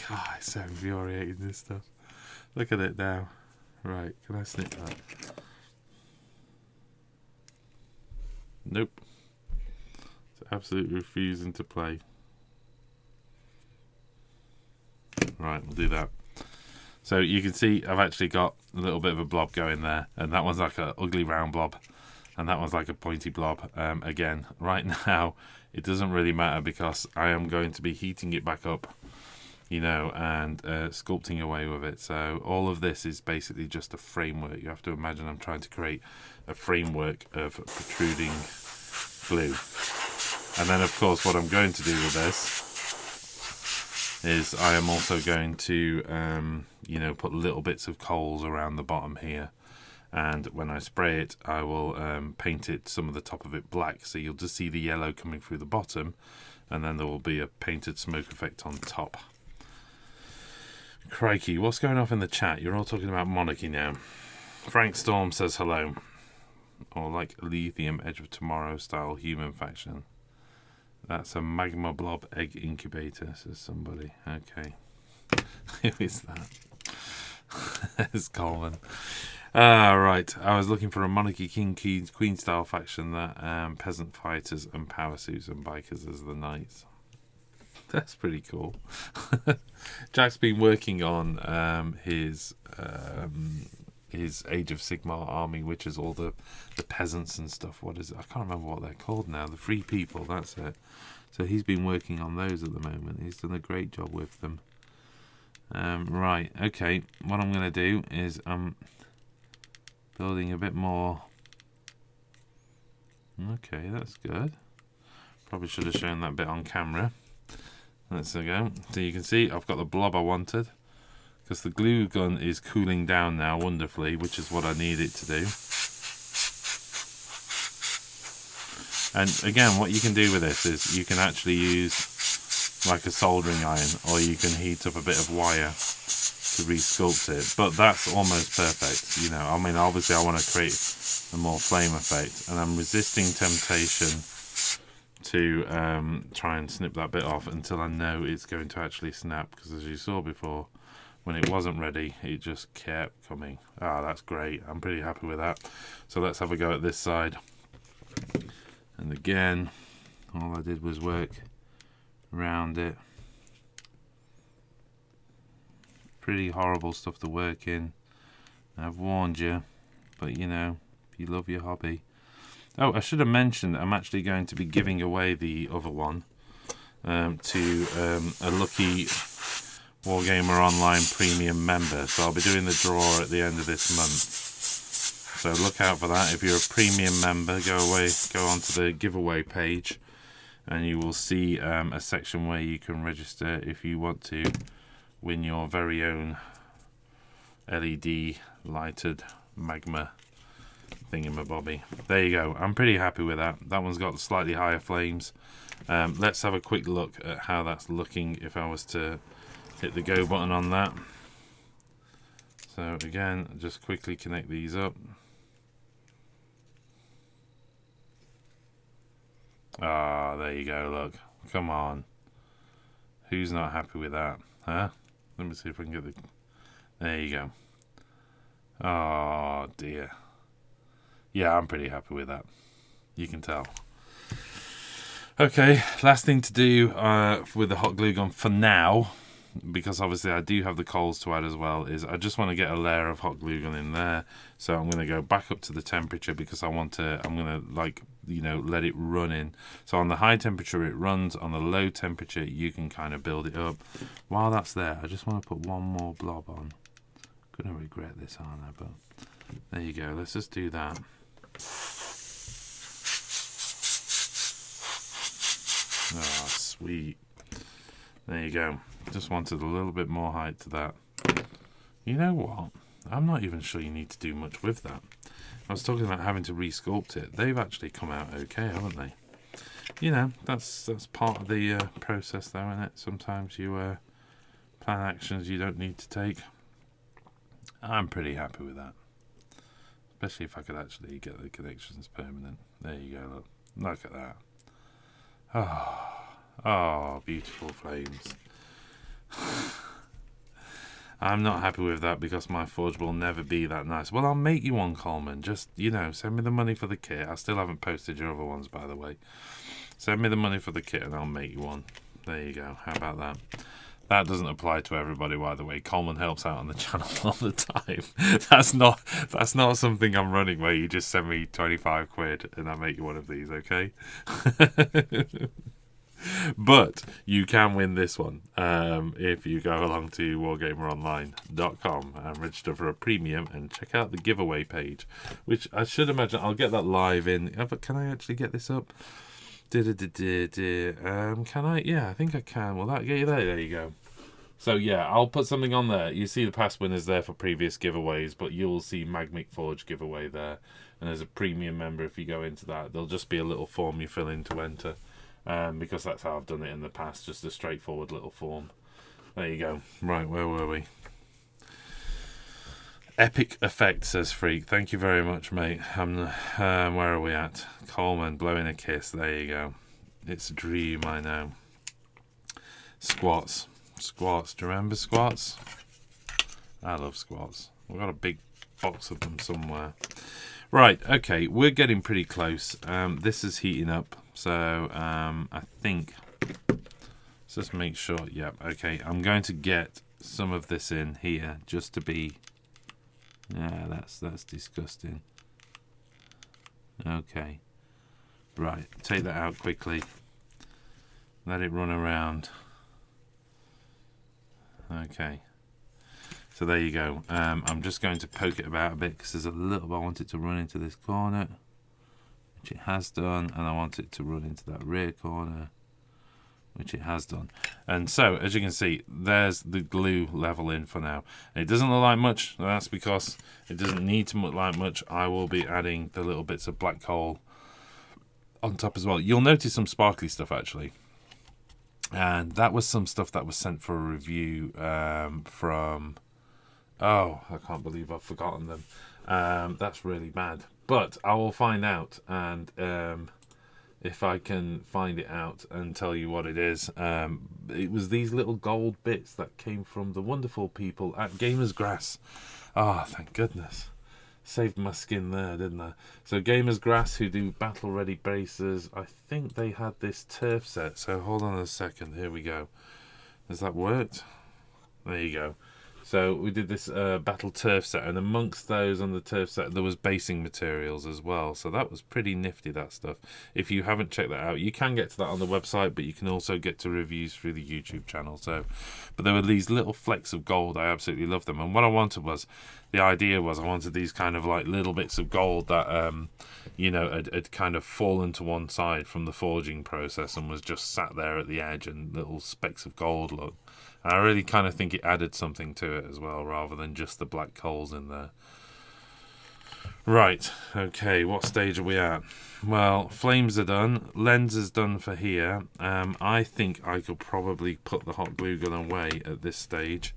God, it's so infuriating, this stuff. Look at it now. Right, can I snip that? Nope. It's absolutely refusing to play. Right, we'll do that. So you can see I've actually got a little bit of a blob going there, and that one's like a ugly round blob, and that one's like a pointy blob. Again, right now it doesn't really matter because I am going to be heating it back up, you know, and sculpting away with it. So all of this is basically just a framework. You have to imagine I'm trying to create a framework of protruding glue. And then of course what I'm going to do with this is I am also going to you know, put little bits of coals around the bottom here, and when I spray it I will paint it, some of the top of it black, so you'll just see the yellow coming through the bottom, and then there will be a painted smoke effect on top. Crikey, what's going off in the chat? You're all talking about monarchy now. Frank Storm says hello. Or like lithium Edge of Tomorrow style human faction. That's a magma blob egg incubator, says somebody. Okay. Who is that? It's Coleman. Right. I was looking for a monarchy king queen style faction that peasant fighters and power suits and bikers as the knights. That's pretty cool. Jack's been working on his Age of Sigmar army, which is all the peasants and stuff. What is it? I can't remember what they're called now. The free people, that's it. So he's been working on those at the moment. He's done a great job with them. Right, okay. What I'm going to do is I'm building a bit more. Okay, that's good. Probably should have shown that bit on camera. Let's go. So you can see I've got the blob I wanted, because the glue gun is cooling down now wonderfully, which is what I need it to do. And again, what you can do with this is you can actually use like a soldering iron, or you can heat up a bit of wire to resculpt it. But that's almost perfect, you know. I mean, obviously I want to create a more flame effect, and I'm resisting temptation to try and snip that bit off until I know it's going to actually snap, because as you saw before, when it wasn't ready, it just kept coming. Ah, that's great. I'm pretty happy with that. So let's have a go at this side. And again, all I did was work around it. Pretty horrible stuff to work in. I've warned you, but you know, if you love your hobby. Oh, I should have mentioned I'm actually going to be giving away the other one to a lucky Warhammer Online Premium member. So I'll be doing the draw at the end of this month. So look out for that. If you're a premium member, go onto the giveaway page, and you will see a section where you can register if you want to win your very own LED lighted magma thingamabobby. There you go. I'm pretty happy with that. That one's got slightly higher flames. Let's have a quick look at how that's looking if I was to hit the go button on that. So again, just quickly connect these up. Ah, there you go, look. Come on. Who's not happy with that? Huh? Let me see if I can get the... There you go. Oh, dear. Yeah, I'm pretty happy with that. You can tell. Okay, last thing to do with the hot glue gun for now, because obviously I do have the coals to add as well, is I just want to get a layer of hot glue gun in there. So I'm going to go back up to the temperature, because I'm going to, like, you know, let it run in. So on the high temperature it runs, on the low temperature you can kind of build it up. While that's there, I just want to put one more blob on. Gonna regret this, aren't I? But there you go, let's just do that. Oh, sweet. There you go. Just wanted a little bit more height to that. You know what? I'm not even sure you need to do much with that. I was talking about having to re-sculpt it. They've actually come out okay, haven't they? You know, that's part of the process, though, isn't it? Sometimes you plan actions you don't need to take. I'm pretty happy with that. Especially if I could actually get the connections permanent. There you go, look. Look at that. Oh, beautiful flames. I'm not happy with that because my forge will never be that nice. Well, I'll make you one, Coleman. Just, you know, send me the money for the kit. I still haven't posted your other ones, by the way. Send me the money for the kit and I'll make you one. There you go. How about that? That doesn't apply to everybody, by the way. Coleman helps out on the channel all the time. That's not something I'm running where you just send me 25 quid and I make you one of these, okay? But you can win this one if you go along to wargameronline.com and register for a premium and check out the giveaway page, which I should imagine I'll get that live in. But can I actually get this up? Can I? Yeah, I think I can. Will that get you there? There you go. So yeah, I'll put something on there. You see the past winners there for previous giveaways, but you'll see Magmic Battleforge giveaway there. And as a premium member, if you go into that, there'll just be a little form you fill in to enter. Because that's how I've done it in the past, just a straightforward little form. There you go. Right, where were we? Epic effect, says Freak. Thank you very much, mate. Where are we at? Coleman, blowing a kiss. There you go. It's a dream, I know. Squats. Squats. Do you remember squats? I love squats. We've got a big box of them somewhere. Right, okay, we're getting pretty close. This is heating up. So I think, let's just make sure. Yeah, okay. I'm going to get some of this in here just to be. Yeah, that's disgusting. Okay, right. Take that out quickly. Let it run around. Okay. So there you go. I'm just going to poke it about a bit because there's a little bit. I want it to run into this corner, which it has done, and I want it to run into that rear corner, which it has done. And so, as you can see, there's the glue level in for now. It doesn't look like much. That's because it doesn't need to look like much. I will be adding the little bits of black coal on top as well. You'll notice some sparkly stuff, actually. And that was some stuff that was sent for a review from... Oh, I can't believe I've forgotten them. That's really bad. But I will find out, and if I can find it out and tell you what it is. It was these little gold bits that came from the wonderful people at Gamers Grass. Ah, thank goodness. Saved my skin there, didn't I? So Gamers Grass, who do battle ready bases, I think they had this turf set. So hold on a second. Here we go. Has that worked? There you go. So we did this battle turf set, and amongst those on the turf set there was basing materials as well. So that was pretty nifty, that stuff. If you haven't checked that out, you can get to that on the website, but you can also get to reviews through the YouTube channel. So, but there were these little flecks of gold. I absolutely loved them. And what I wanted was, the idea was I wanted these kind of like little bits of gold that, you know, had kind of fallen to one side from the forging process and was just sat there at the edge, and little specks of gold look. I really kind of think it added something to it as well, rather than just the black coals in there. Right, okay, what stage are we at? Well, flames are done. Lens is done for here. I think I could probably put the hot glue gun away at this stage.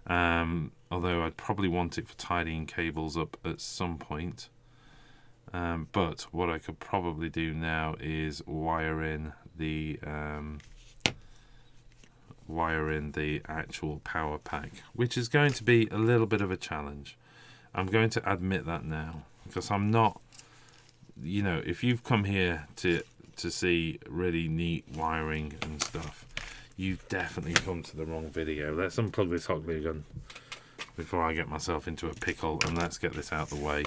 Although I'd probably want it for tidying cables up at some point. But what I could probably do now is wire in the actual power pack, which is going to be a little bit of a challenge. I'm going to admit that now, because I'm not, you know, if you've come here to see really neat wiring and stuff, you've definitely come to the wrong video. Let's unplug this hot glue gun before I get myself into a pickle, and let's get this out of the way,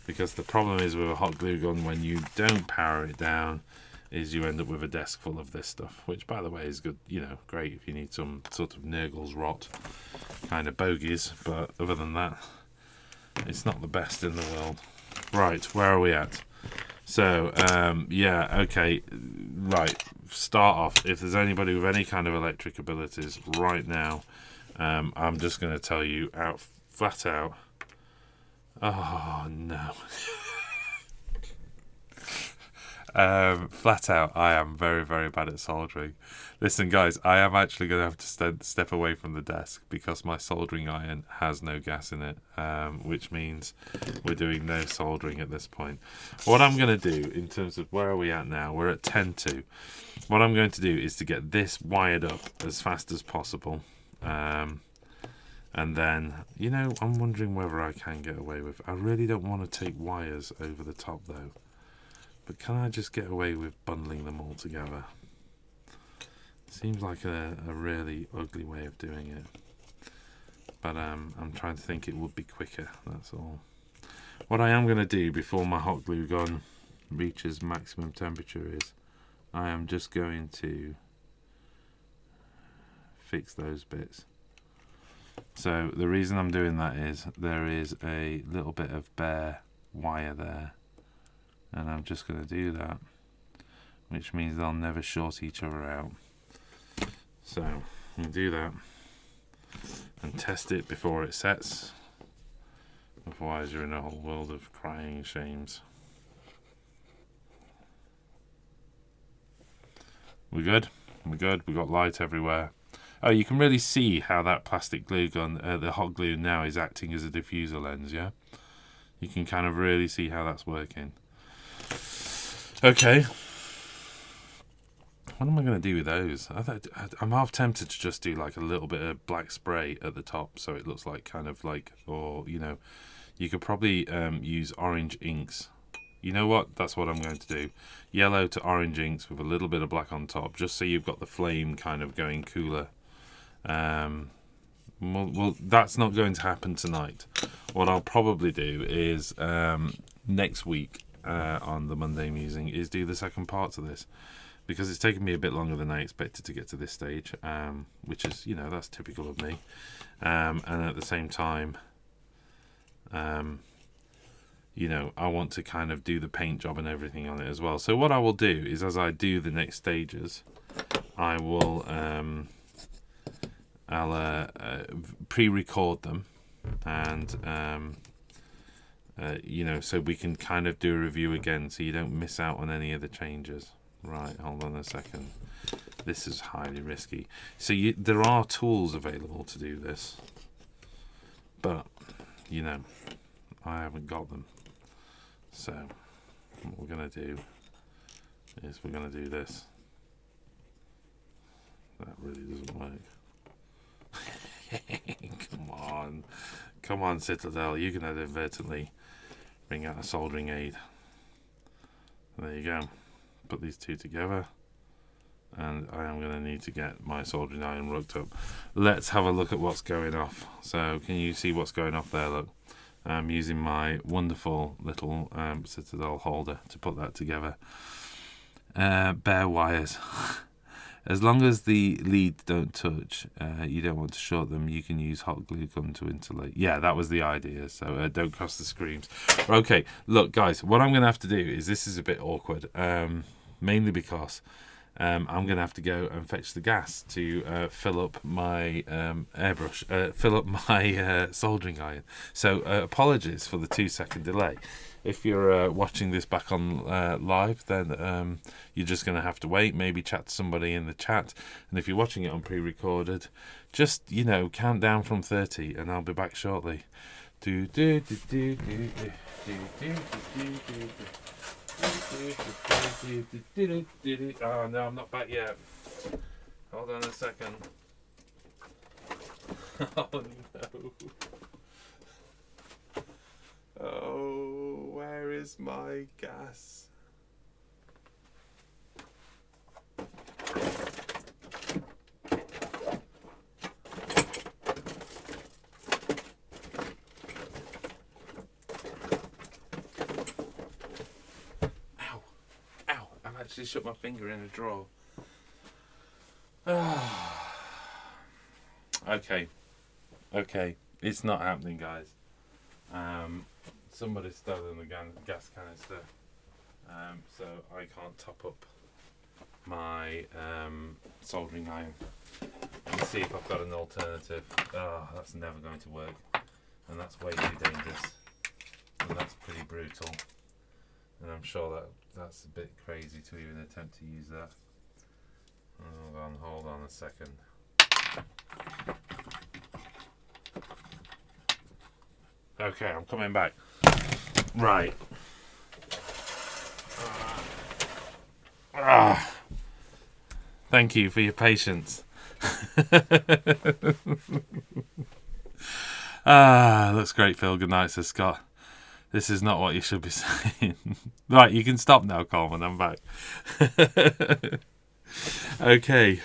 because the problem is with a hot glue gun, when you don't power it down, is you end up with a desk full of this stuff, which by the way is good, you know, great if you need some sort of Nurgle's rot kind of bogies, but other than that, it's not the best in the world. Right, where are we at? So, yeah, okay, right, start off. If there's anybody with any kind of electric abilities right now, I'm just going to tell you flat out. Oh, no. Flat out, I am very, very bad at soldering. Listen, guys, I am actually going to have to step away from the desk because my soldering iron has no gas in it, which means we're doing no soldering at this point. What I'm going to do, in terms of where are we at now, we're at 10-2. What I'm going to do is to get this wired up as fast as possible. And then, you know, I'm wondering whether I can get away with... I really don't want to take wires over the top, though. But can I just get away with bundling them all together? Seems like a really ugly way of doing it. But I'm trying to think it would be quicker, that's all. What I am going to do before my hot glue gun reaches maximum temperature is I am just going to fix those bits. So the reason I'm doing that is there is a little bit of bare wire there, and I'm just going to do that, which means they'll never short each other out. So you do that and test it before it sets, otherwise you're in a whole world of crying shames. We're good? We're good. We've got light everywhere. Oh, you can really see how that plastic glue gun, the hot glue now, is acting as a diffuser lens, yeah? You can kind of really see how that's working. Okay. What am I going to do with those? I'm half tempted to just do like a little bit of black spray at the top so it looks like kind of like, or, you know, you could probably use orange inks. You know what? That's what I'm going to do. Yellow to orange inks with a little bit of black on top, just so you've got the flame kind of going cooler. Well, that's not going to happen tonight. What I'll probably do is next week on the Monday Musing is do the second part to this, because it's taken me a bit longer than I expected to get to this stage, which is, you know, that's typical of me. And at the same time, you know, I want to kind of do the paint job and everything on it as well. So what I will do is, as I do the next stages, I will I'll pre-record them, and you know, so we can kind of do a review again, so you don't miss out on any of the changes. Right, hold on a second. This is highly risky. So there are tools available to do this, but you know, I haven't got them. So what we're going to do is we're going to do this. That really doesn't work. Come on, Citadel, you can inadvertently bring out a soldering aid. There you go. Put these two together, and I am going to need to get my soldering iron hooked up. Let's have a look at what's going off. So can you see what's going off there? Look, I'm using my wonderful little Citadel holder to put that together. Bare wires. As long as the leads don't touch, you don't want to short them, you can use hot glue gun to insulate. Yeah, that was the idea, so don't cross the screams. Okay, look guys, what I'm going to have to do is, this is a bit awkward, mainly because I'm going to have to go and fetch the gas to fill up my airbrush, fill up my soldering iron. So apologies for the 2-second delay. If you're watching this back on live, then you're just going to have to wait, maybe chat to somebody in the chat. And if you're watching it on pre-recorded, just, you know, count down from 30 and I'll be back shortly. Oh no, I'm not back yet. Hold on a second. Oh no. Oh, where is my gas? Ow, ow, I've actually shut my finger in a drawer. Okay, it's not happening, guys. Somebody's stolen the gas canister, so I can't top up my soldering iron. Let's see if I've got an alternative. Oh, that's never going to work, and that's way too dangerous, and that's pretty brutal, and I'm sure that's a bit crazy to even attempt to use that. Hold on a second. Okay, I'm coming back. Right. Thank you for your patience. Looks great, Phil. Good night, says Scott. This is not what you should be saying. Right, you can stop now, Coleman. I'm back. Okay.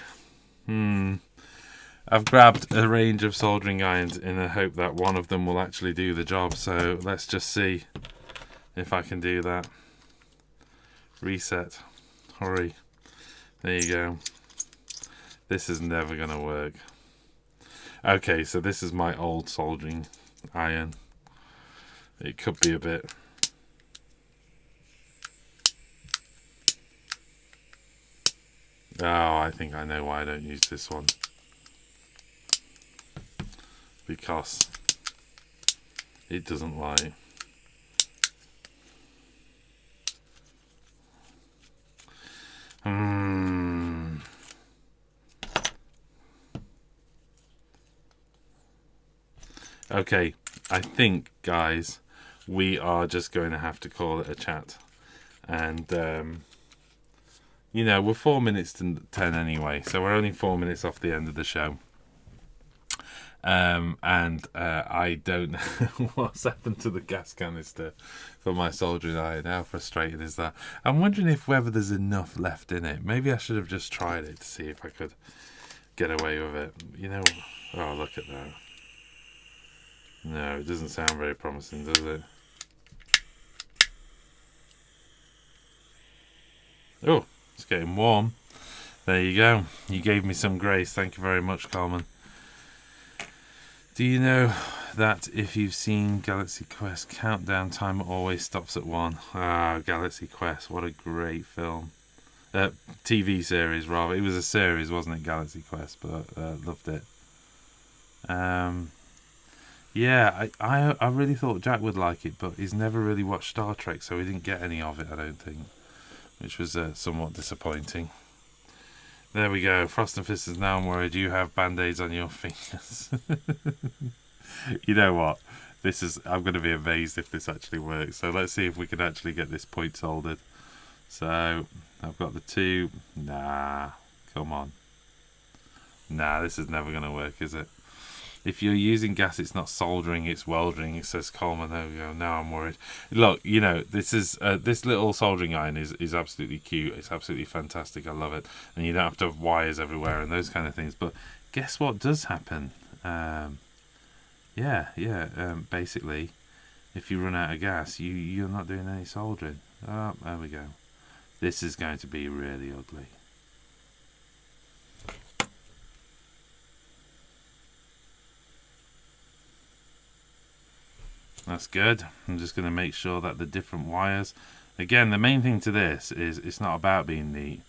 I've grabbed a range of soldering irons in the hope that one of them will actually do the job. So let's just see if I can do that. Reset. Hurry. There you go. This is never going to work. Okay, so this is my old soldering iron. It could be a bit. Oh, I think I know why I don't use this one. Because it doesn't light. Okay, I think, guys, we are just going to have to call it a chat. And, you know, we're 4 minutes to 10 anyway, so we're only 4 minutes off the end of the show. I don't know what's happened to the gas canister for my soldering iron. How frustrating is that? I'm wondering whether there's enough left in it. Maybe I should have just tried it to see if I could get away with it. You know, oh, look at that. No, it doesn't sound very promising, does it? Oh, it's getting warm. There you go. You gave me some grace. Thank you very much, Coleman. Do you know that if you've seen Galaxy Quest, countdown timer always stops at 1? Ah, Galaxy Quest, what a great film. TV series, rather. It was a series, wasn't it, Galaxy Quest, but loved it. Yeah, I really thought Jack would like it, but he's never really watched Star Trek, so he didn't get any of it, I don't think, which was somewhat disappointing. There we go. Frost and Fist is now I'm worried you have band-aids on your fingers. You know what? I'm going to be amazed if this actually works. So let's see if we can actually get this point soldered. So I've got the two. Nah, come on. Nah, this is never going to work, is it? If you're using gas, it's not soldering, it's welding, it says Coleman. There we go. Now I'm worried. Look, you know, this little soldering iron is absolutely cute. It's absolutely fantastic. I love it. And you don't have to have wires everywhere and those kind of things. But guess what does happen? Basically, if you run out of gas, you're not doing any soldering. Oh, there we go. This is going to be really ugly. That's good. I'm just going to make sure that the different wires... Again, the main thing to this is it's not about being neat.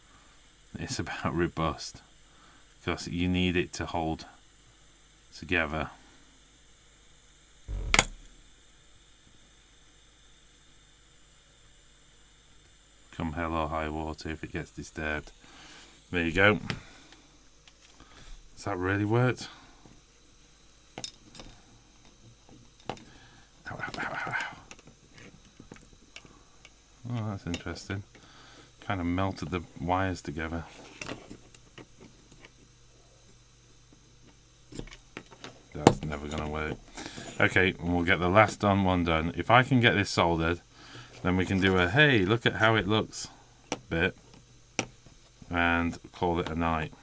It's about robust. Because you need it to hold together. Come hell or high water if it gets disturbed. There you go. Has that really worked? Ow, ow, ow, ow, ow. Oh, that's interesting. Kind of melted the wires together. That's never going to work. Okay, and we'll get the last one done. If I can get this soldered, then we can do a, hey, look at how it looks bit. And call it a night.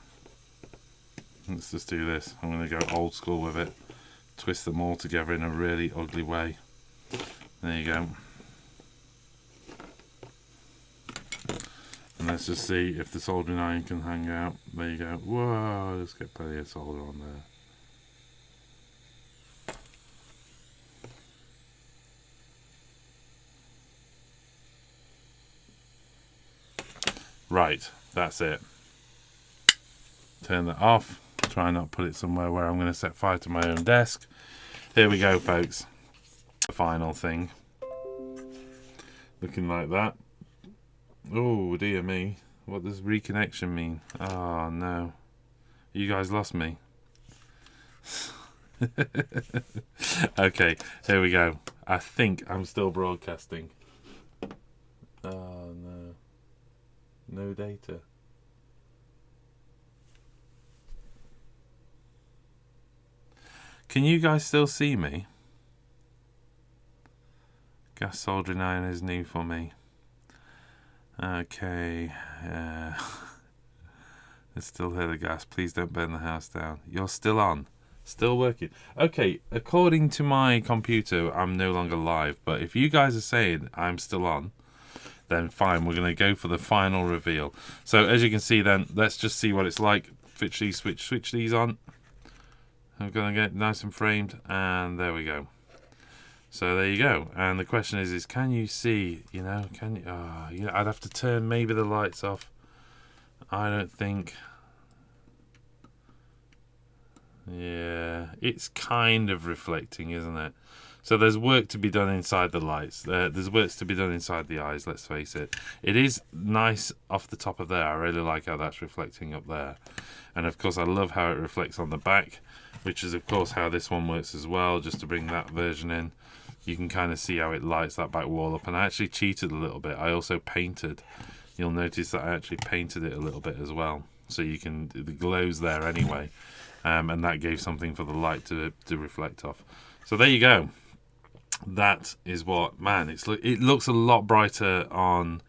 Let's just do this. I'm going to go old school with it. Twist them all together in a really ugly way. There you go. And let's just see if the soldering iron can hang out. There you go. Whoa, let's get plenty of solder on there. Right, that's it. Turn that off. Try not to put it somewhere where I'm going to set fire to my own desk. Here we go, folks. The final thing. Looking like that. Oh, dear me. What does reconnection mean? Oh, no. You guys lost me. Okay, here we go. I think I'm still broadcasting. Oh, no. No data. Can you guys still see me? Gas soldering iron is new for me. Okay. I still hear the gas. Please don't burn the house down. You're still on. Still working. Okay, according to my computer, I'm no longer live. But if you guys are saying I'm still on, then fine. We're going to go for the final reveal. So as you can see then, let's just see what it's like. Switch these on. I'm going to get nice and framed. And there we go. So there you go. And the question is can you see, can you, I'd have to turn maybe the lights off. I don't think. Yeah, it's kind of reflecting, isn't it? So there's work to be done inside the lights. There's work to be done inside the eyes, let's face it. It is nice off the top of there. I really like how that's reflecting up there. And of course I love how it reflects on the back, which is of course how this one works as well, just to bring that version in. You can kind of see how it lights that back wall up. And I actually cheated a little bit. I also painted. You'll notice that I actually painted it a little bit as well. So you can, the glow's there anyway. And that gave something for the light to reflect off. So there you go. That is what, man, it looks a lot brighter on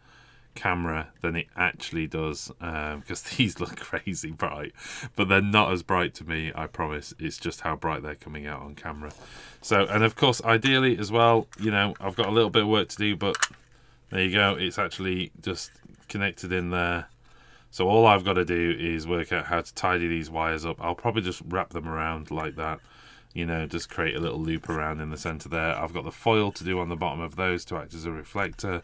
camera than it actually does, because these look crazy bright, but they're not as bright to me, I promise. It's just how bright they're coming out on camera. So, and of course, ideally as well, I've got a little bit of work to do, but there you go. It's actually just connected in there. So all I've got to do is work out how to tidy these wires up. I'll probably just wrap them around like that. Just create a little loop around in the center there. I've got the foil to do on the bottom of those to act as a reflector.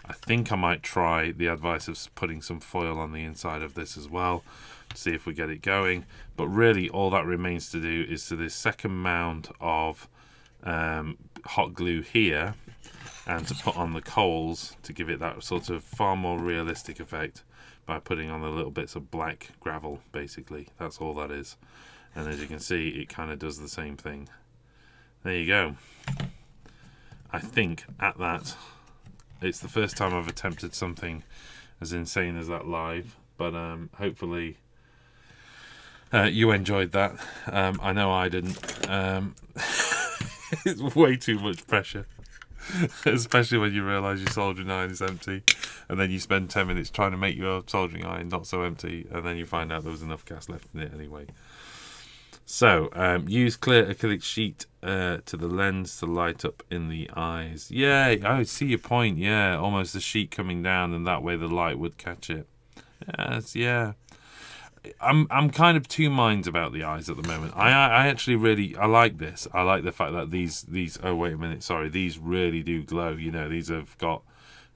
I think I might try the advice of putting some foil on the inside of this as well, see if we get it going. But really all that remains to do is to this second mound of hot glue here, and to put on the coals to give it that sort of far more realistic effect by putting on the little bits of black gravel, basically. That's all that is. And as you can see, it kind of does the same thing. There you go. I think at that, it's the first time I've attempted something as insane as that live, but hopefully you enjoyed that. I know I didn't. It's way too much pressure. Especially when you realise your soldering iron is empty, and then you spend 10 minutes trying to make your soldering iron not so empty, and then you find out there was enough gas left in it anyway. So, use clear acrylic sheet to the lens to light up in the eyes. Yeah, I see your point. Yeah, almost the sheet coming down, and that way the light would catch it. Yes, yeah. I'm kind of two minds about the eyes at the moment. I actually really like this. I like the fact that these oh wait a minute, sorry, these really do glow. These have got,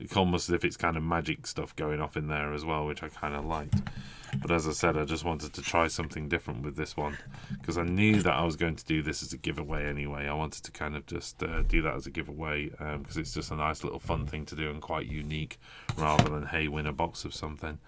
it's almost as if it's kind of magic stuff going off in there as well, which I kind of liked. But as I said, I just wanted to try something different with this one, because I knew that I was going to do this as a giveaway anyway. I wanted to kind of just do that as a giveaway, because it's just a nice little fun thing to do and quite unique, rather than, hey, win a box of something.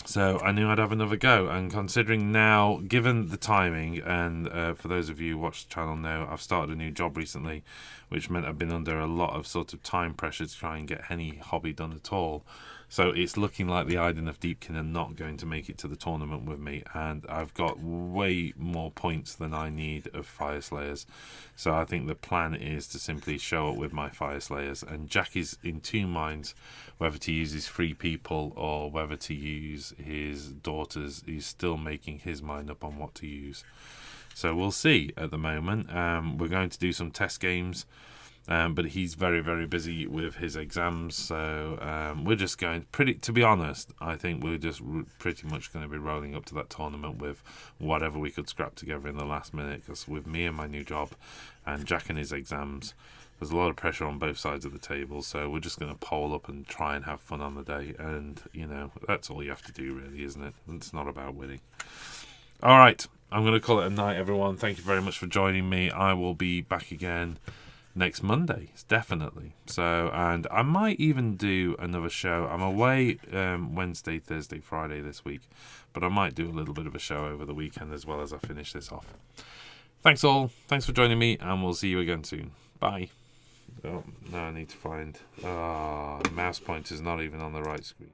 So I knew I'd have another go, and considering now, given the timing, and for those of you who watch the channel know, I've started a new job recently, which meant I've been under a lot of sort of time pressure to try and get any hobby done at all. So it's looking like the Iden of Deepkin are not going to make it to the tournament with me, and I've got way more points than I need of Fyreslayers. So I think the plan is to simply show up with my Fyreslayers, and Jack is in two minds whether to use his free people or whether to use his daughters. He's still making his mind up on what to use. So we'll see at the moment. We're going to do some test games. But he's very, very busy with his exams, so we're just going, to be honest, I think we're just pretty much going to be rolling up to that tournament with whatever we could scrap together in the last minute, because with me and my new job and Jack and his exams, there's a lot of pressure on both sides of the table, so we're just going to pole up and try and have fun on the day, and, that's all you have to do really, isn't it? It's not about winning. Alright, I'm going to call it a night, everyone. Thank you very much for joining me. I will be back again next Monday, definitely. So, and I might even do another show. I'm away Wednesday, Thursday, Friday this week, but I might do a little bit of a show over the weekend as well as I finish this off. Thanks all. Thanks for joining me, and we'll see you again soon. Bye. Oh, now I need to find... the mouse pointer's not even on the right screen.